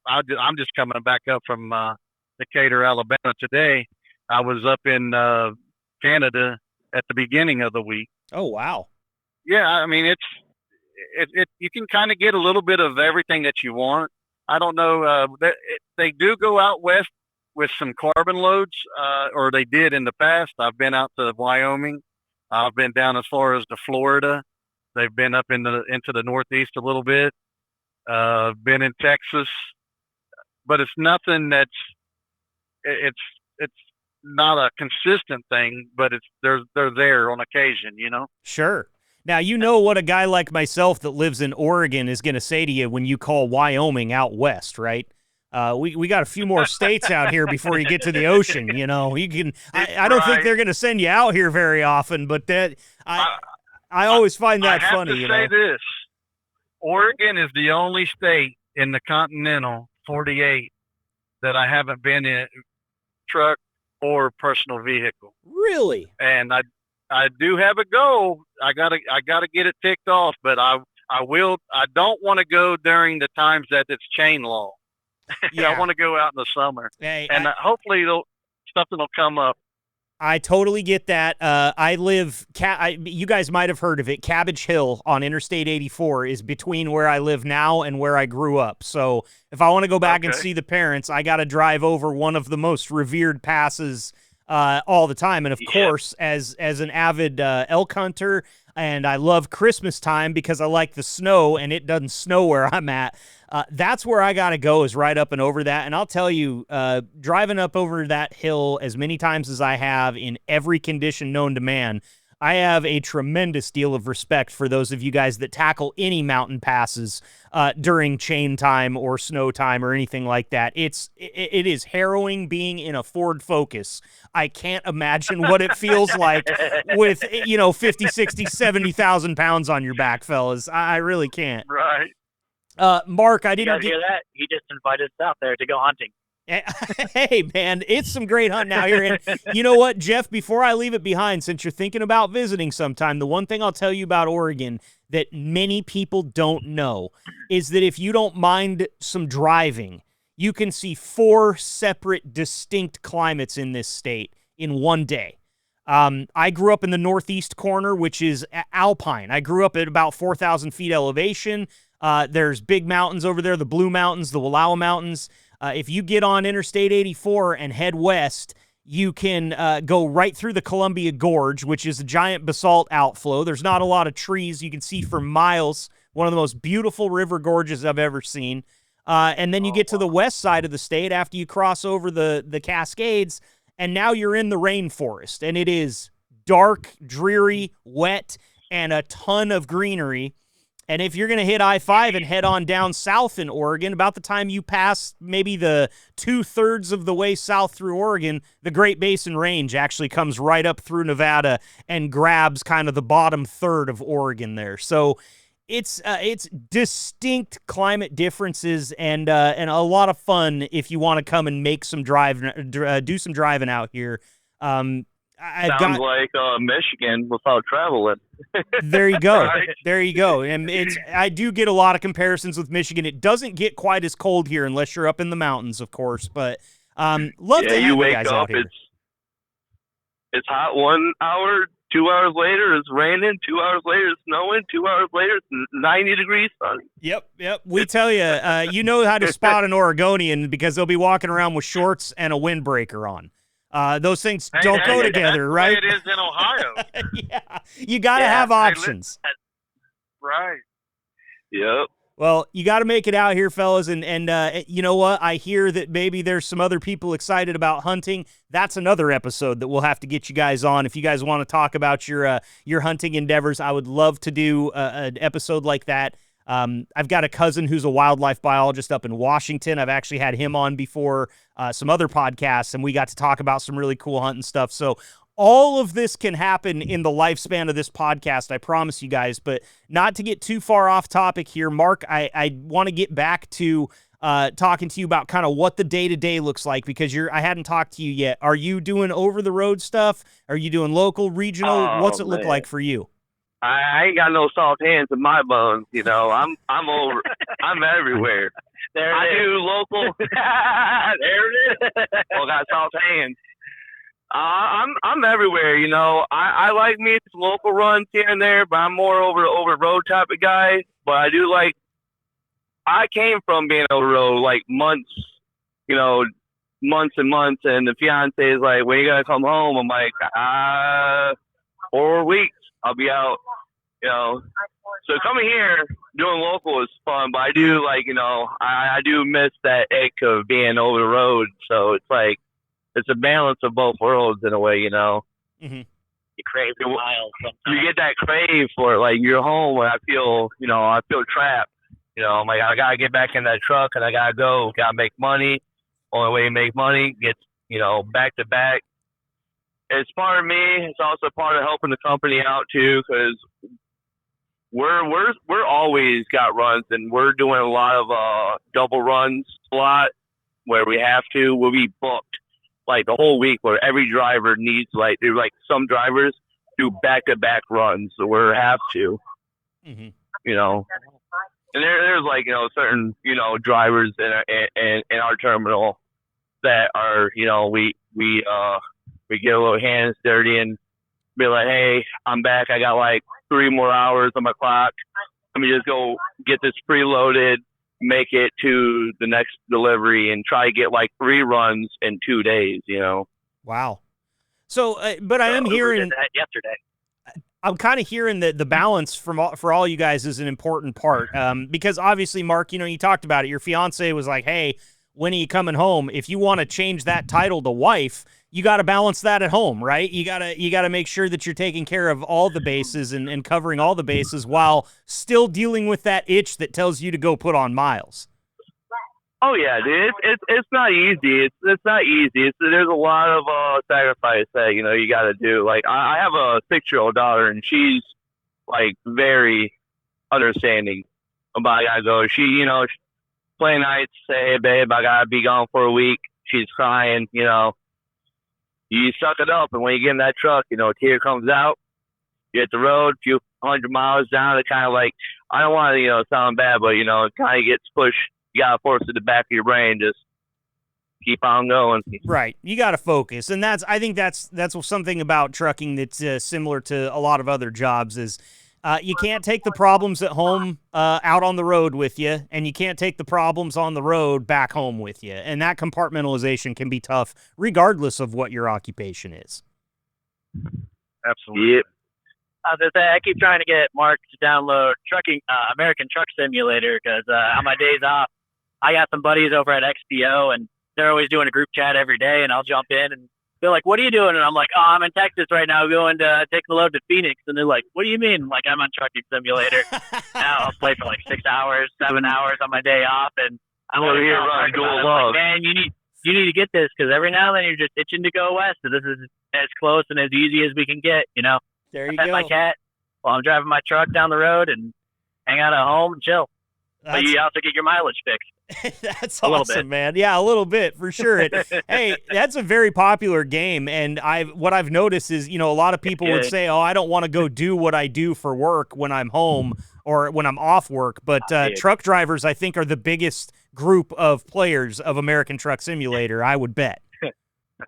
I'm just coming back up from Decatur, Alabama today. I was up in Canada at the beginning of the week. Oh, wow. Yeah, I mean, it you can kind of get a little bit of everything that you want. I don't know, they do go out west with some carbon loads, or they did in the past. I've been out to Wyoming. I've been down as far as to Florida. They've been up into the Northeast a little bit. Been in Texas, but it's nothing it's it's not a consistent thing, but they're there on occasion, you know. Sure. Now, you know what a guy like myself that lives in Oregon is going to say to you when you call Wyoming out west, right? We got a few more states out here before you get to the ocean. You know, you can. I don't think they're going to send you out here very often, but I always find that funny. I have to say this: Oregon is the only state in the continental 48 that I haven't been in truck or personal vehicle. Really? And I do have a goal. I gotta get it ticked off, but I don't want to go during the times that it's chain law. Yeah. I want to go out in the summer, and hopefully something will come up. I totally get that. I live, you guys might have heard of it, Cabbage Hill on Interstate 84 is between where I live now and where I grew up. So if I want to go back and see the parents, I got to drive over one of the most revered passes all the time. And of course, as an avid elk hunter, and I love Christmas time because I like the snow, and it doesn't snow where I'm at. That's where I got to go, is right up and over that. And I'll tell you, driving up over that hill as many times as I have in every condition known to man, I have a tremendous deal of respect for those of you guys that tackle any mountain passes during chain time or snow time or anything like that. It is harrowing being in a Ford Focus. I can't imagine what it feels like with, 50, 60, 70,000 pounds on your back, fellas. I really can't. Right. Mark, I didn't hear that. He just invited us out there to go hunting. Hey, man, it's some great hunting out here. And you know what, Jeff, before I leave it behind, since you're thinking about visiting sometime, the one thing I'll tell you about Oregon that many people don't know is that if you don't mind some driving, you can see 4 separate distinct climates in this state in one day. I grew up in the northeast corner, which is alpine. I grew up at about 4,000 feet elevation. There's big mountains over there, the Blue Mountains, the Wallowa Mountains. If you get on Interstate 84 and head west, you can go right through the Columbia Gorge, which is a giant basalt outflow. There's not a lot of trees. You can see for miles. One of the most beautiful river gorges I've ever seen. And then you get to the west side of the state after you cross over the Cascades, and now you're in the rainforest. And it is dark, dreary, wet, and a ton of greenery. And if you're going to hit I-5 and head on down south in Oregon, about the time you pass maybe the 2/3 of the way south through Oregon, the Great Basin Range actually comes right up through Nevada and grabs kind of the bottom third of Oregon there. So it's distinct climate differences and a lot of fun if you want to come and make some do some driving out here. Sounds like Michigan without traveling. There you go. Right. There you go. And I do get a lot of comparisons with Michigan. It doesn't get quite as cold here unless you're up in the mountains, of course. But love to have you guys out here. It's hot 1 hour, 2 hours later it's raining, 2 hours later it's snowing, 2 hours later it's 90 degrees sunny. Yep. We tell you, you know how to spot an Oregonian because they'll be walking around with shorts and a windbreaker on. Those things don't go together, right? It is in Ohio. Yeah, you got to have options. Right. Yep. Well, you got to make it out here, fellas, and you know what? I hear that maybe there's some other people excited about hunting. That's another episode that we'll have to get you guys on. If you guys want to talk about your hunting endeavors, I would love to do an episode like that. I've got a cousin who's a wildlife biologist up in Washington. I've actually had him on before some other podcasts, and we got to talk about some really cool hunting stuff. So all of this can happen in the lifespan of this podcast, I promise you guys. But not to get too far off topic here, Mark, I want to get back to talking to you about kind of what the day-to-day looks like, because I hadn't talked to you yet. Are you doing over-the-road stuff? Are you doing local, regional? What's it look like for you? I ain't got no soft hands in my bones, I'm everywhere. I do local. There it is. Well, got soft hands. I'm everywhere, I like me some local runs here and there, but I'm more over road type of guy. But I do like. I came from being over road like months, months and months, and the fiance is like, when are you going to come home? I'm like, 4 weeks. I'll be out, you know. So coming here, doing local is fun, but I do, like, you know, I do miss that ache of being over the road. So it's like, it's a balance of both worlds in a way, you know. Mm-hmm. You crave the miles sometimes. You get that crave for it. Like, you're home and I feel trapped. You know, I'm like, I got to get back in that truck and I got to go. Got to make money. Only way to make money, get, you know, back to back. It's part of me. It's also part of helping the company out too, because we're always got runs, and we're doing a lot of double runs a lot where we have to. We'll be booked like the whole week, where every driver needs, like, there's like some drivers do back to back runs, so we have to, Mm-hmm. you know. And there's like, you know, certain, you know, drivers in our terminal that are, you know, we get a little hands dirty and be like, hey, I'm back. I got like 3 more hours on my clock. Let me just go get this preloaded, make it to the next delivery, and try to get like 3 runs in 2 days, you know. Wow. So, but I am hearing did that yesterday. I'm kind of hearing that the balance for all you guys is an important part, because obviously, Mark, you know, you talked about it. Your fiance was like, hey, when are you coming home? If you want to change that title to wife, you got to balance that at home, right? You gotta make sure that you're taking care of all the bases and covering all the bases while still dealing with that itch that tells you to go put on miles. Oh yeah, dude, it's not easy. It's not easy. There's a lot of sacrifice that, you know, you got to do. Like, I have a 6-year-old daughter, and she's like very understanding about I gotta go. She, you know, play nights, say, hey babe, I gotta be gone for a week. She's crying, you know. You suck it up, and when you get in that truck, you know, a tear comes out. You hit the road, a few 100 miles down. It kind of like, I don't want to, you know, sound bad, but, you know, it kind of gets pushed. You got to force it to the back of your brain, just keep on going. Right. You got to focus. And I think that's something about trucking that's similar to a lot of other jobs is you can't take the problems at home out on the road with you, and you can't take the problems on the road back home with you. And that compartmentalization can be tough regardless of what your occupation is. Absolutely. Yep. I keep trying to get Mark to download American Truck Simulator, because on my days off, I got some buddies over at XPO, and they're always doing a group chat every day, and I'll jump in, and they're like, what are you doing? And I'm like, oh, I'm in Texas right now going to take the load to Phoenix. And they're like, what do you mean? I'm like, I'm on Trucking Simulator. Now I'll play for like 6 hours, 7 hours on my day off, and I'm over here running dual load. Like, man, you need to get this, because every now and then you're just itching to go west. So this is as close and as easy as we can get, you know. There you pet go. my cat while I'm driving my truck down the road and hang out at home and chill. But you also get your mileage fixed. That's awesome, man. Yeah, a little bit for sure. Hey, that's a very popular game, and what I've noticed is, you know, a lot of people would say, "Oh, I don't want to go do what I do for work when I'm home or when I'm off work." But truck drivers, I think, are the biggest group of players of American Truck Simulator. I would bet.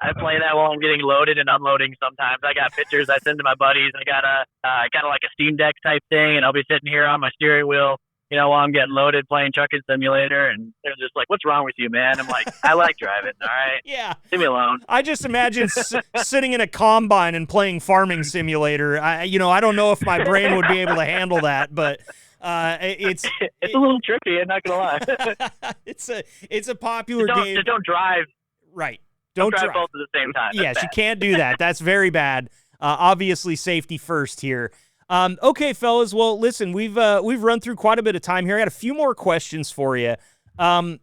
I play that while I'm getting loaded and unloading. Sometimes I got pictures I send to my buddies. I got like a Steam Deck type thing, and I'll be sitting here on my steering wheel, you know, while I'm getting loaded playing Trucking Simulator, and they're just like, what's wrong with you, man? I'm like, I like driving, all right? Yeah. Leave me alone. I just imagine sitting in a combine and playing Farming Simulator. I don't know if my brain would be able to handle that, but it's a little tricky, I'm not going to lie. it's a popular game. Just don't drive. Right. Don't drive both at the same time. Yes, you can't do that. That's very bad. Obviously, safety first here. Okay, fellas. Well, listen, we've run through quite a bit of time here. I got a few more questions for you. And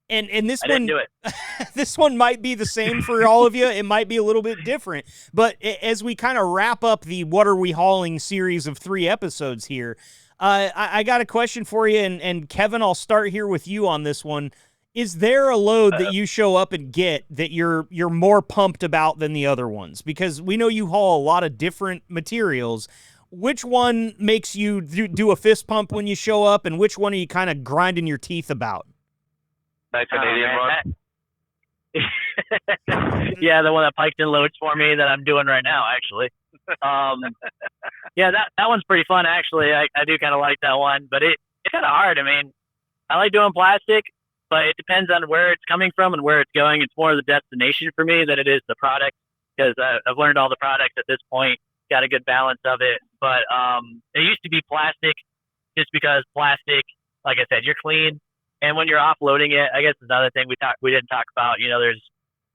this I one, didn't do it. this one might be the same for all of you. It might be a little bit different. But as we kind of wrap up the What Are We Hauling series of 3 episodes here, I got a question for you. And Kevin, I'll start here with you on this one. Is there a load that you show up and get that you're more pumped about than the other ones? Because we know you haul a lot of different materials. Which one makes you do a fist pump when you show up, and which one are you kind of grinding your teeth about? That Canadian run. Yeah, the one that piked in loads for me that I'm doing right now, actually. Yeah, that one's pretty fun, actually. I do kind of like that one, but it's kind of hard. I mean, I like doing plastic, but it depends on where it's coming from and where it's going. It's more the destination for me than it is the product, because I've learned all the products at this point, got a good balance of it. But it used to be plastic, just because plastic, like I said, you're clean. And when you're offloading it, I guess another thing we didn't talk about, there's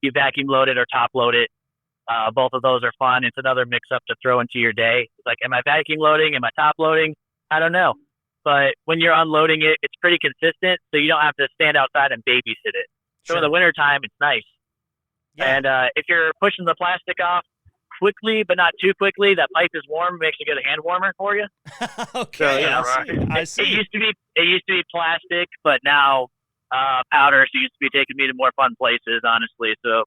you vacuum load it or top load it. Both of those are fun. It's another mix up to throw into your day. It's like, am I vacuum loading? Am I top loading? I don't know. But when you're unloading it, it's pretty consistent, so you don't have to stand outside and babysit it. So in the wintertime, it's nice. Yeah. And if you're pushing the plastic off quickly, but not too quickly, that pipe is warm, makes a good hand warmer for you. Okay, so, I see. It used to be plastic, but now powder. So it used to be taking me to more fun places, honestly. So,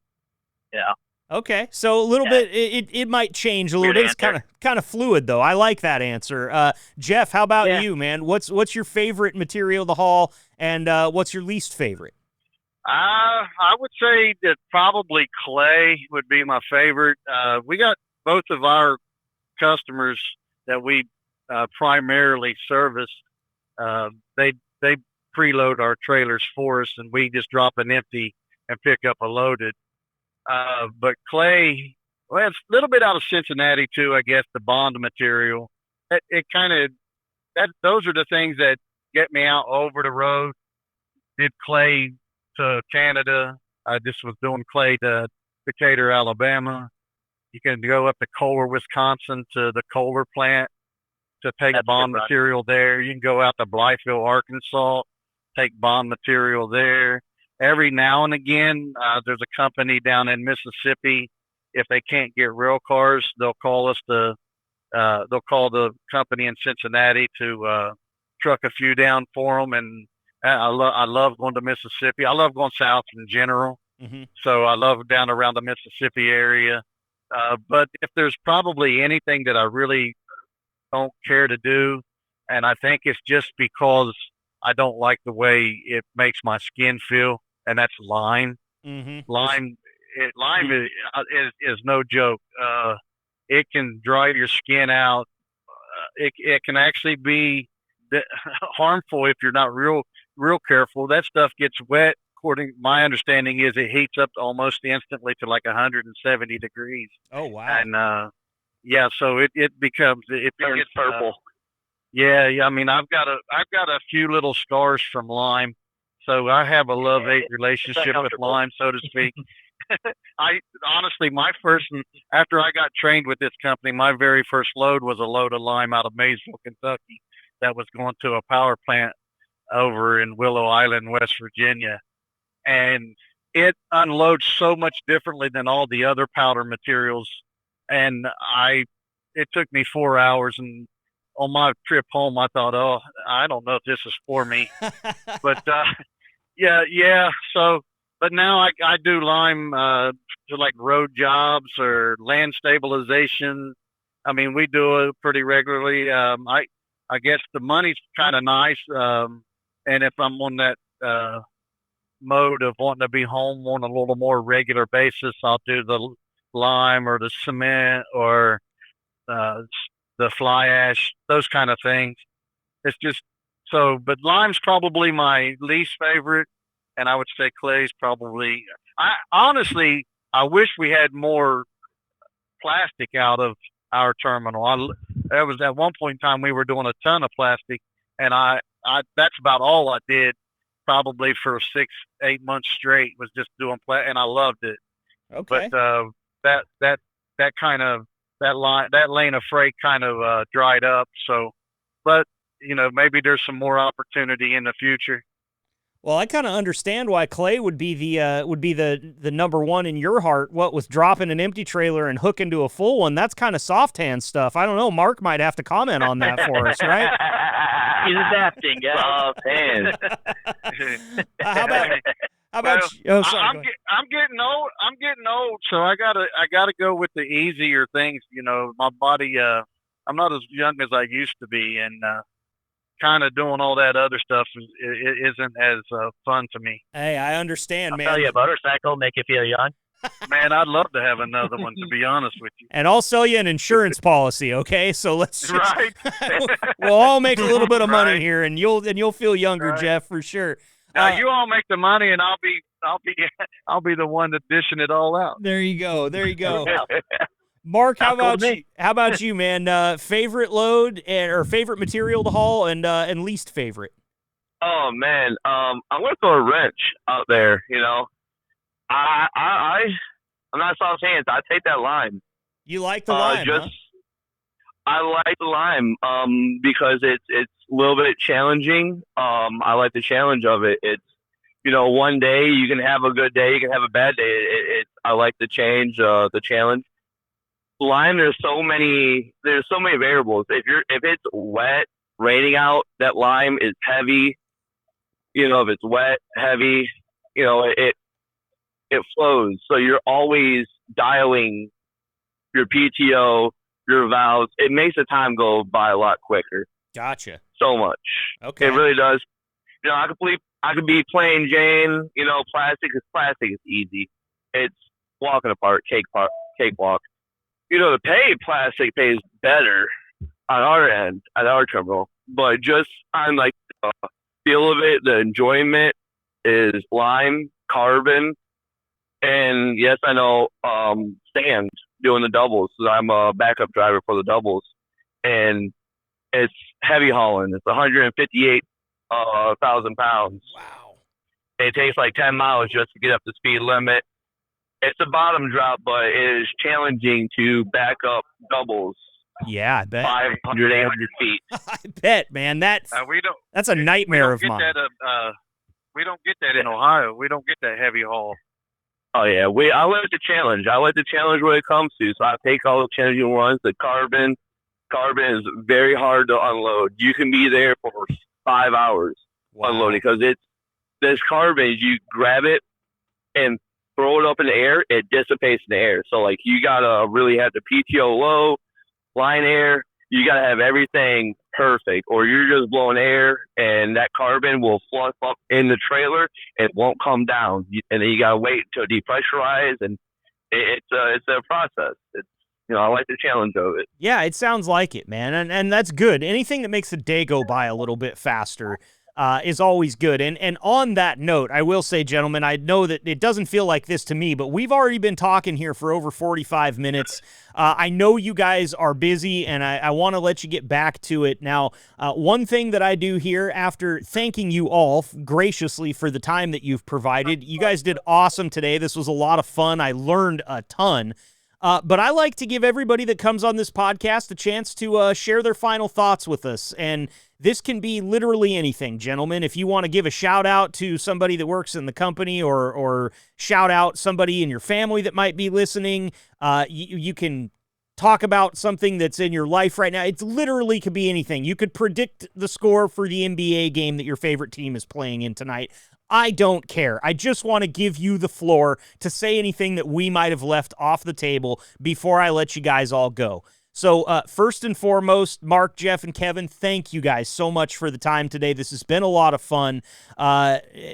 yeah. Okay, so a little bit, it might change a little bit. It's kind of fluid, though. I like that answer. Jeff, how about you, man? What's your favorite material to haul, and what's your least favorite? I would say that probably clay would be my favorite. We got both of our customers that we primarily service. They preload our trailers for us, and we just drop an empty and pick up a loaded. But clay, well, it's a little bit out of Cincinnati too, I guess, the bond material. Those are the things that get me out over the road. Did clay to Canada. I just was doing clay to Decatur, Alabama. You can go up to Kohler, Wisconsin to the Kohler plant to take bond material there. You can go out to Blytheville, Arkansas, take bond material there. Every now and again, there's a company down in Mississippi. If they can't get rail cars, they'll call they'll call the company in Cincinnati to truck a few down for them. And I love going to Mississippi. I love going south in general. Mm-hmm. So I love down around the Mississippi area. But if there's probably anything that I really don't care to do, and I think it's just because I don't like the way it makes my skin feel, and that's lime. Mm-hmm. Lime is no joke. It can dry your skin out. It can actually be harmful if you're not real careful. That stuff gets wet. According my understanding is it heats up almost instantly to like 170 degrees. Oh wow! And yeah, so it becomes turns purple. Yeah. I mean, I've got a few little scars from lime, so I have a love-hate relationship with lime, so to speak. I honestly, after I got trained with this company, my very first load was a load of lime out of Maysville, Kentucky, that was going to a power plant over in Willow Island, West Virginia, and it unloads so much differently than all the other powder materials. And it took me 4 hours, and on my trip home, I thought, oh, I don't know if this is for me. But yeah. So, but now I do lime to like road jobs or land stabilization. I mean, we do it pretty regularly. I guess the money's kind of nice, and if I'm on that mode of wanting to be home on a little more regular basis, I'll do the lime or the cement or the fly ash, those kind of things. It's just so, but lime's probably my least favorite, and I would say clay's probably. I wish we had more plastic out of our terminal. That was at one point in time we were doing a ton of plastic, and I that's about all I did, probably for 6-8 months straight, was just doing plastic, and I loved it. Okay. But that lane of freight kind of dried up. So, but maybe there's some more opportunity in the future. Well, I kind of understand why clay would be the number one in your heart. What with dropping an empty trailer and hooking to a full one, that's kind of soft hand stuff. I don't know. Mark might have to comment on that for us, right? He's adapting, yeah. Soft hands. How about? Sorry, I'm getting old, so I gotta go with the easier things. My body. I'm not as young as I used to be, and kind of doing all that other stuff isn't as fun to me. Hey, I understand, man. I'll tell you, a motorcycle make you feel young. Man, I'd love to have another one, to be honest with you. And I'll sell you an insurance policy, okay? So let's just, right. we'll all make a little bit of money here, and you'll feel younger, right. Jeff, for sure. Now you all make the money, and I'll be the one that's dishing it all out. There you go. There you go. Mark, how about you? How about you, man? Favorite load or favorite material to haul, and least favorite? Oh man, I'm gonna throw a wrench out there. I'm not soft hands. I take that lime. You like the lime, huh? I like the lime because it's a little bit challenging. I like the challenge of it. It's one day you can have a good day, you can have a bad day. I like the challenge. Lime, there's so many variables. If it's wet, raining out, that lime is heavy. If it's wet, heavy, it flows. So you're always dialing your PTO, your valves. It makes the time go by a lot quicker. Gotcha. So much. Okay. It really does. I could be plain Jane, plastic. Because plastic is easy. It's walking apart, cakewalk. The plastic pays better on our end, at our terminal. But just on like the feel of it, the enjoyment is lime, carbon, and yes, I know sand doing the doubles. So I'm a backup driver for the doubles, and it's heavy hauling. It's 158,000 pounds. Wow. It takes like 10 miles just to get up the speed limit. It's a bottom drop, but it is challenging to back up doubles. Yeah, I bet. 500, 800 feet. I bet, man. That's a nightmare of mine. We don't get that in Ohio. We don't get that heavy haul. Oh yeah, I like the challenge. I like the challenge when it comes to. So I take all the challenging ones. The carbon is very hard to unload. You can be there for 5 hours unloading because this carbon. You grab it and throw it up in the air, it dissipates in the air. So like you gotta really have the PTO low, line air. You gotta have everything perfect, or you're just blowing air, and that carbon will fluff up in the trailer. It won't come down, and then you gotta wait until it depressurize, and it's a process. It's I like the challenge of it. Yeah, it sounds like it, man, and that's good. Anything that makes the day go by a little bit faster is always good. And on that note, I will say, gentlemen, I know that it doesn't feel like this to me, but we've already been talking here for over 45 minutes. I know you guys are busy, and I want to let you get back to it. Now, one thing that I do here after thanking you all graciously for the time that you've provided, you guys did awesome today. This was a lot of fun. I learned a ton. But I like to give everybody that comes on this podcast a chance to share their final thoughts with us. And this can be literally anything, gentlemen. If you want to give a shout out to somebody that works in the company or shout out somebody in your family that might be listening, you can talk about something that's in your life right now. It literally could be anything. You could predict the score for the NBA game that your favorite team is playing in tonight. I don't care. I just want to give you the floor to say anything that we might have left off the table before I let you guys all go. So first and foremost, Mark, Jeff, and Kevin, thank you guys so much for the time today. This has been a lot of fun.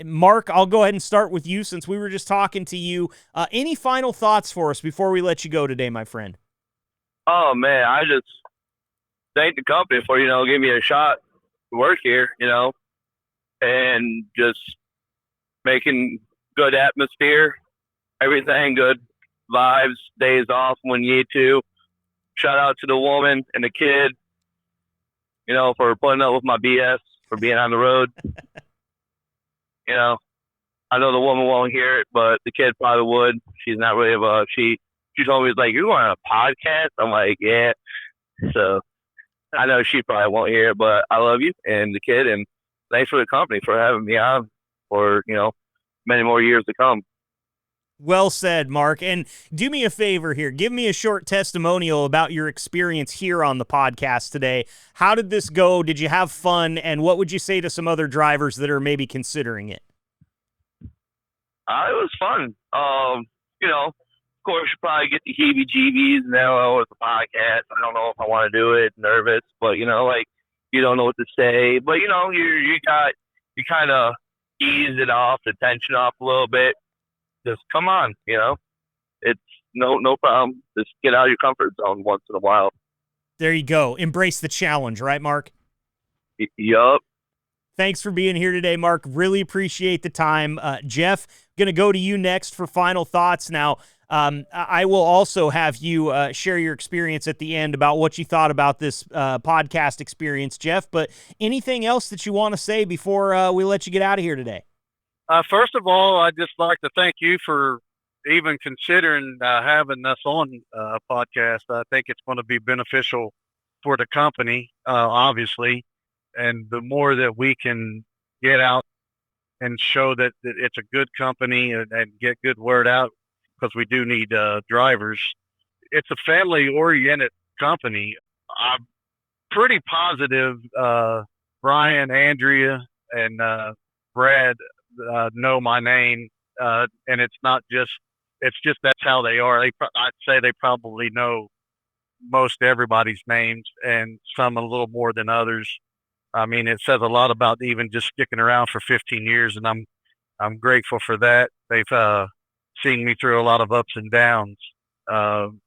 Mark, I'll go ahead and start with you since we were just talking to you. Any final thoughts for us before we let you go today, my friend? Oh, man, I just thank the company for, giving me a shot to work here, and just making good atmosphere, everything good, vibes, days off when you need to. Shout out to the woman and the kid, for putting up with my BS, for being on the road. I know the woman won't hear it, but the kid probably would. She's not really she told me, like, you're on a podcast? I'm like, yeah. So I know she probably won't hear it, but I love you and the kid, and thanks for the company for having me on for, many more years to come. Well said, Mark. And do me a favor here. Give me a short testimonial about your experience here on the podcast today. How did this go? Did you have fun? And what would you say to some other drivers that are maybe considering it? It was fun. Of course, you probably get the heebie-jeebies now with the podcast. I don't know if I want to do it, nervous, but, you don't know what to say. But, you kind of ease it off, the tension off a little bit. Just come on, it's no problem. Just get out of your comfort zone once in a while. There you go. Embrace the challenge, right, Mark? Yup. Thanks for being here today, Mark. Really appreciate the time. Jeff, going to go to you next for final thoughts. Now, I will also have you share your experience at the end about what you thought about this podcast experience, Jeff. But anything else that you want to say before we let you get out of here today? First of all, I'd just like to thank you for even considering having us on a podcast. I think it's going to be beneficial for the company, obviously. And the more that we can get out and show that it's a good company and get good word out, because we do need drivers. It's a family-oriented company. I'm pretty positive Brian, Andrea, and Brad know my name, and it's just that's how they are. I'd say they probably know most everybody's names, and some a little more than others. I mean, it says a lot about even just sticking around for 15 years, and I'm grateful for that. They've seen me through a lot of ups and downs,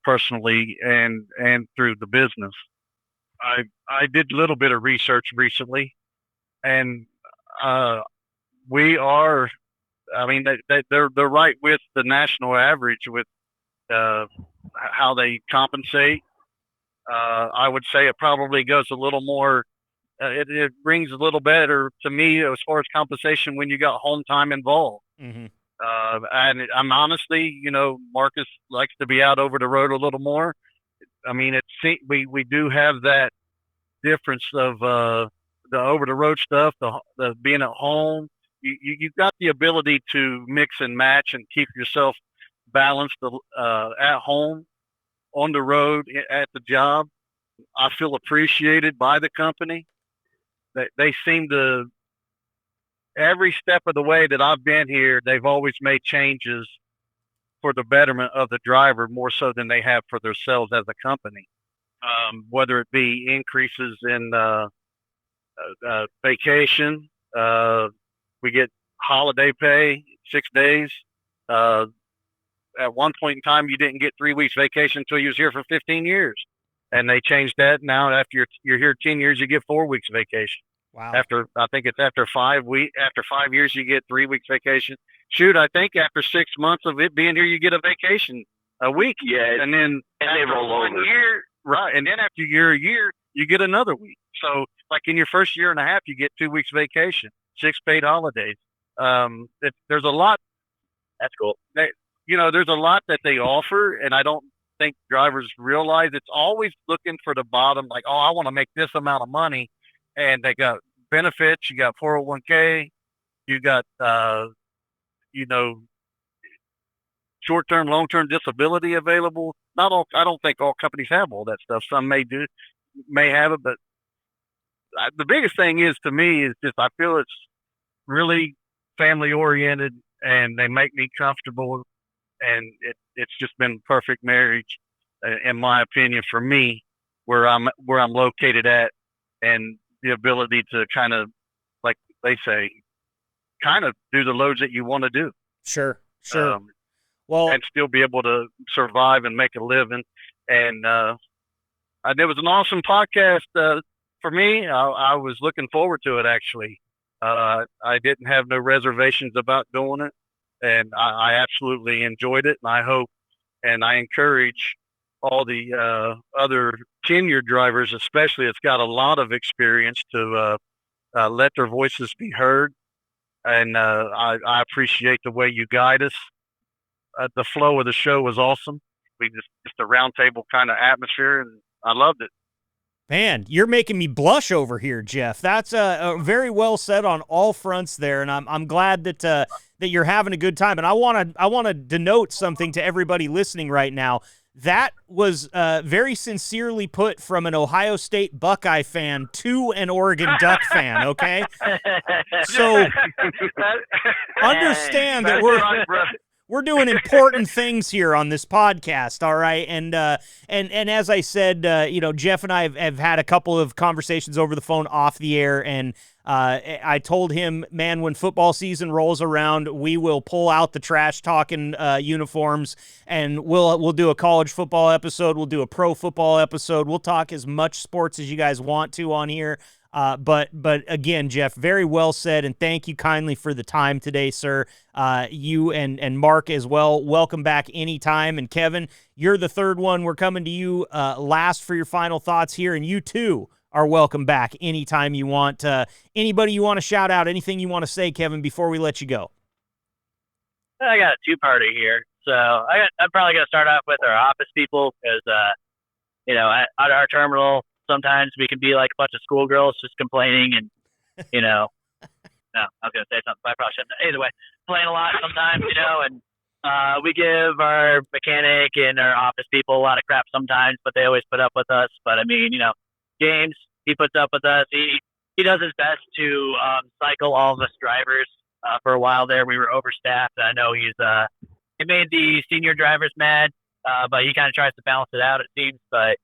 personally and through the business. I did a little bit of research recently, and we are. I mean, they're right with the national average with how they compensate. I would say it probably goes a little more. It brings a little better to me as far as compensation when you got home time involved. Mm-hmm. And I'm honestly, Marcus likes to be out over the road a little more. I mean, we do have that difference of the over the road stuff, the being at home. You've got the ability to mix and match and keep yourself balanced at home, on the road, at the job. I feel appreciated by the company. They seem to, every step of the way that I've been here, they've always made changes for the betterment of the driver more so than they have for themselves as a company. Whether it be increases in vacation, we get holiday pay, 6 days. At one point in time, you didn't get 3 weeks vacation until you was here for 15 years. And they changed that. Now, after you're here 10 years, you get 4 weeks vacation. Wow. I think it's after 5 years, you get 3 weeks vacation. Shoot, I think after 6 months of it being here, you get a vacation a week. Yeah. And then they roll over. Year, right. And then after you're a year, you get another week. So like in your first year and a half, you get 2 weeks vacation, 6 paid holidays. There's a lot. That's cool. There's a lot that they offer, and I don't think drivers realize it's always looking for the bottom. Like, oh, I want to make this amount of money, and they got benefits. You got 401k. You got, short-term, long-term disability available. I don't think all companies have all that stuff. Some may have it, but the biggest thing is to me is just I feel it's really family-oriented, and they make me comfortable. And it's just been perfect marriage, in my opinion, for me, where I'm located at, and the ability to kind of, like they say, kind of do the loads that you want to do. Sure. Well, and still be able to survive and make a living. And it was an awesome podcast for me. I was looking forward to it, actually. I didn't have no reservations about doing it. And I absolutely enjoyed it, and I hope and I encourage all the other tenured drivers, especially that's got a lot of experience, to let their voices be heard. And I appreciate the way you guide us. The flow of the show was awesome. We just a roundtable kind of atmosphere, and I loved it. Man, you're making me blush over here, Jeff. That's very well said on all fronts there, and I'm glad that that you're having a good time. And I want to denote something to everybody listening right now. That was very sincerely put from an Ohio State Buckeye fan to an Oregon Duck fan. Okay, so understand that we're doing important things here on this podcast, all right? And as I said, Jeff and I have had a couple of conversations over the phone off the air, and I told him, man, when football season rolls around, we will pull out the trash talking uniforms, and we'll do a college football episode, we'll do a pro football episode, we'll talk as much sports as you guys want to on here. But again, Jeff, very well said, and thank you kindly for the time today, sir. You and Mark as well. Welcome back anytime. And Kevin, you're the third one. We're coming to you last for your final thoughts here, and you too are welcome back anytime you want. Anybody you want to shout out, anything you want to say, Kevin, before we let you go? I got a two-parter here. So I'm probably going to start off with our office people because, at our terminal, sometimes we can be like a bunch of schoolgirls just complaining and, no, I was going to say something, but I probably shouldn't. Either way, complain a lot sometimes, and we give our mechanic and our office people a lot of crap sometimes, but they always put up with us. But I mean, James, he puts up with us. He does his best to cycle all of us drivers. For a while there, we were overstaffed. I know he made the senior drivers mad, but he kind of tries to balance it out, it seems. But,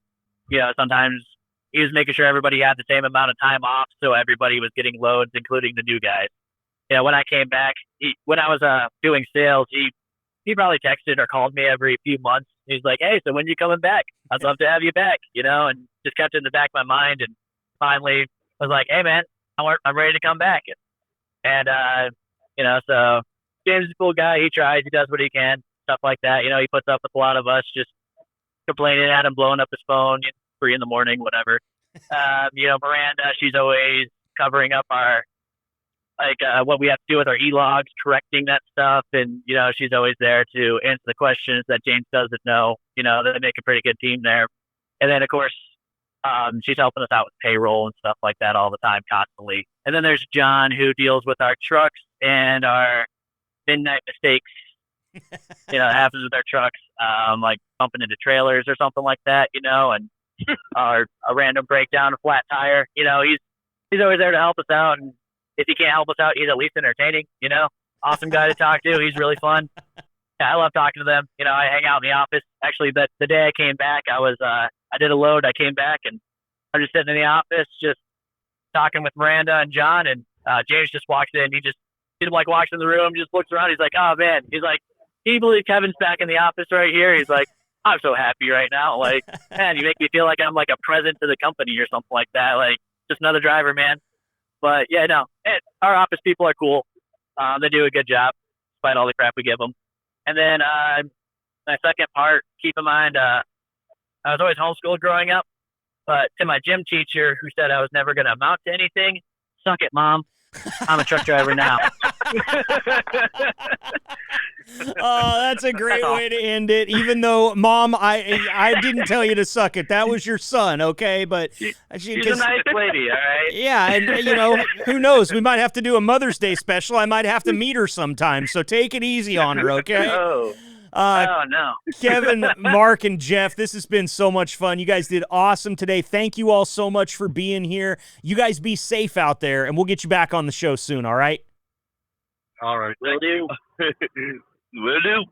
sometimes he was making sure everybody had the same amount of time off, so everybody was getting loads, including the new guys. When I came back, when I was doing sales, he probably texted or called me every few months. He's like, "Hey, so when you coming back? I'd love to have you back," and just kept it in the back of my mind. And finally was like, "Hey, man, I'm ready to come back." And, so James is a cool guy. He tries, he does what he can, stuff like that. He puts up with a lot of us just complaining at him, blowing up his phone, 3 in the morning, whatever. Miranda, she's always covering up our, what we have to do with our e-logs, correcting that stuff. And, she's always there to answer the questions that James doesn't know. They make a pretty good team there. And then, of course, she's helping us out with payroll and stuff like that all the time, constantly. And then there's John, who deals with our trucks and our midnight mistakes. It happens with our trucks, like bumping into trailers or something like that, and a random breakdown, a flat tire. He's always there to help us out. And if he can't help us out, he's at least entertaining. Awesome guy to talk to. He's really fun. Yeah, I love talking to them. I hang out in the office. Actually, the day I came back, I did a load. I came back and I'm just sitting in the office, just talking with Miranda and John. And James just walks in. He walks in the room, just looks around. He's like, "Oh man," he's like, "Can you believe Kevin's back in the office right here?" He's like, "I'm so happy right now. Like, man, you make me feel like I'm like a present to the company or something like that. Like, just another driver, man." But yeah, no, our office people are cool. They do a good job despite all the crap we give them. And then my second part, keep in mind, I was always homeschooled growing up, but to my gym teacher who said I was never going to amount to anything, suck it, Mom. I'm a truck driver now. Oh, that's a great way to end it. Even though, Mom, I didn't tell you to suck it. That was your son, okay? But she's a nice lady, all right? Yeah, and who knows? We might have to do a Mother's Day special. I might have to meet her sometime. So take it easy on her, okay? Oh, no. Kevin, Mark, and Jeff, this has been so much fun. You guys did awesome today. Thank you all so much for being here. You guys be safe out there, and we'll get you back on the show soon, all right? All right. Will do. Will do.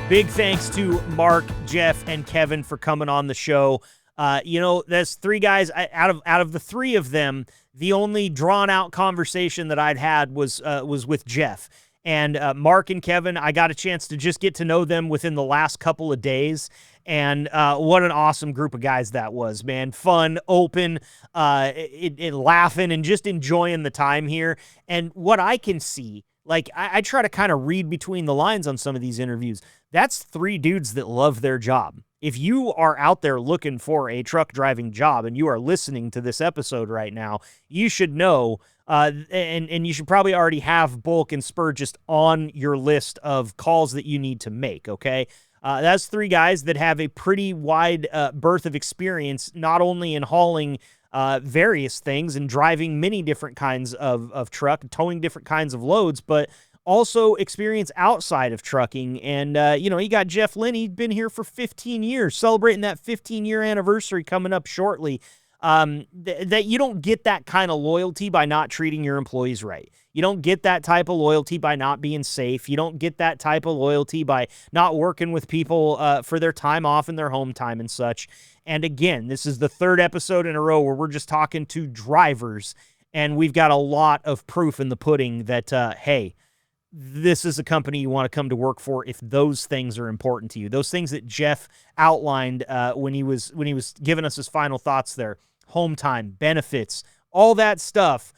Big thanks to Mark, Jeff, and Kevin for coming on the show. There's 3 guys out of the 3 of them. The only drawn out conversation that I'd had was with Jeff. And Mark and Kevin, I got a chance to just get to know them within the last couple of days. And what an awesome group of guys that was, man. Fun, open, laughing, and just enjoying the time here. And what I can see, I try to kind of read between the lines on some of these interviews. That's 3 dudes that love their job. If you are out there looking for a truck driving job and you are listening to this episode right now, you should know, and you should probably already have Bulk and Spur just on your list of calls that you need to make, okay? That's 3 guys that have a pretty wide berth of experience, not only in hauling various things and driving many different kinds of truck, towing different kinds of loads, but also experience outside of trucking. And, you got Jeff Lynn. He's been here for 15 years, celebrating that 15-year anniversary coming up shortly. That you don't get that kind of loyalty by not treating your employees right. You don't get that type of loyalty by not being safe. You don't get that type of loyalty by not working with people for their time off and their home time and such. And again, this is the 3rd episode in a row where we're just talking to drivers, and we've got a lot of proof in the pudding that, hey, this is a company you want to come to work for if those things are important to you. Those things that Jeff outlined when he was giving us his final thoughts there, home time, benefits, all that stuff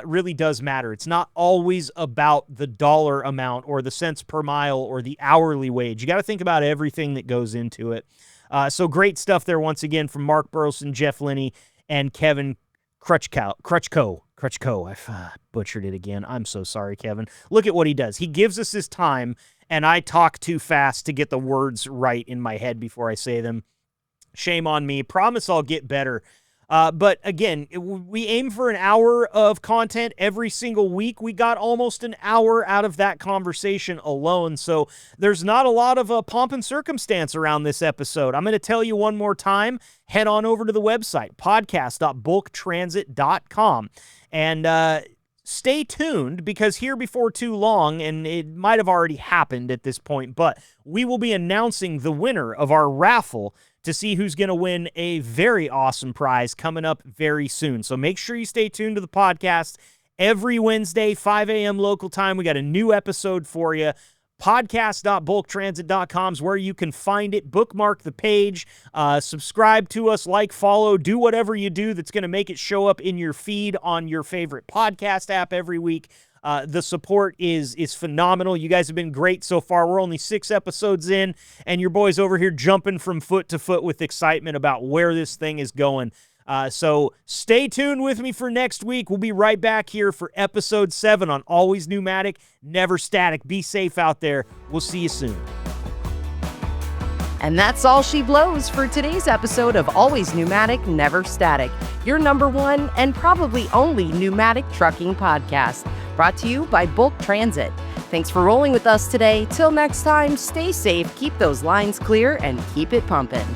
really does matter. It's not always about the dollar amount or the cents per mile or the hourly wage. You got to think about everything that goes into it. So great stuff there once again from Mark Burleson, Jeff Linney, and Kevin Crutchko. I butchered it again. I'm so sorry, Kevin. Look at what he does. He gives us his time, and I talk too fast to get the words right in my head before I say them. Shame on me. Promise I'll get better. But again, we aim for an hour of content every single week. We got almost an hour out of that conversation alone. So there's not a lot of pomp and circumstance around this episode. I'm going to tell you one more time. Head on over to the website, podcast.bulktransit.com. And stay tuned, because here before too long, and it might have already happened at this point, but we will be announcing the winner of our raffle to see who's going to win a very awesome prize coming up very soon. So make sure you stay tuned to the podcast. Every Wednesday, 5 a.m. local time, we got a new episode for you. Podcast.bulktransit.com is where you can find it. Bookmark the page, subscribe to us, like, follow, do whatever you do that's going to make it show up in your feed on your favorite podcast app every week. The support is phenomenal. You guys have been great so far. We're only 6 episodes in, and your boy's over here jumping from foot to foot with excitement about where this thing is going. So stay tuned with me for next week. We'll be right back here for episode 7 on Always Pneumatic, Never Static. Be safe out there. We'll see you soon. And that's all she blows for today's episode of Always Pneumatic, Never Static, your number one and probably only pneumatic trucking podcast, brought to you by Bulk Transit. Thanks for rolling with us today. Till next time, stay safe, keep those lines clear, and keep it pumping.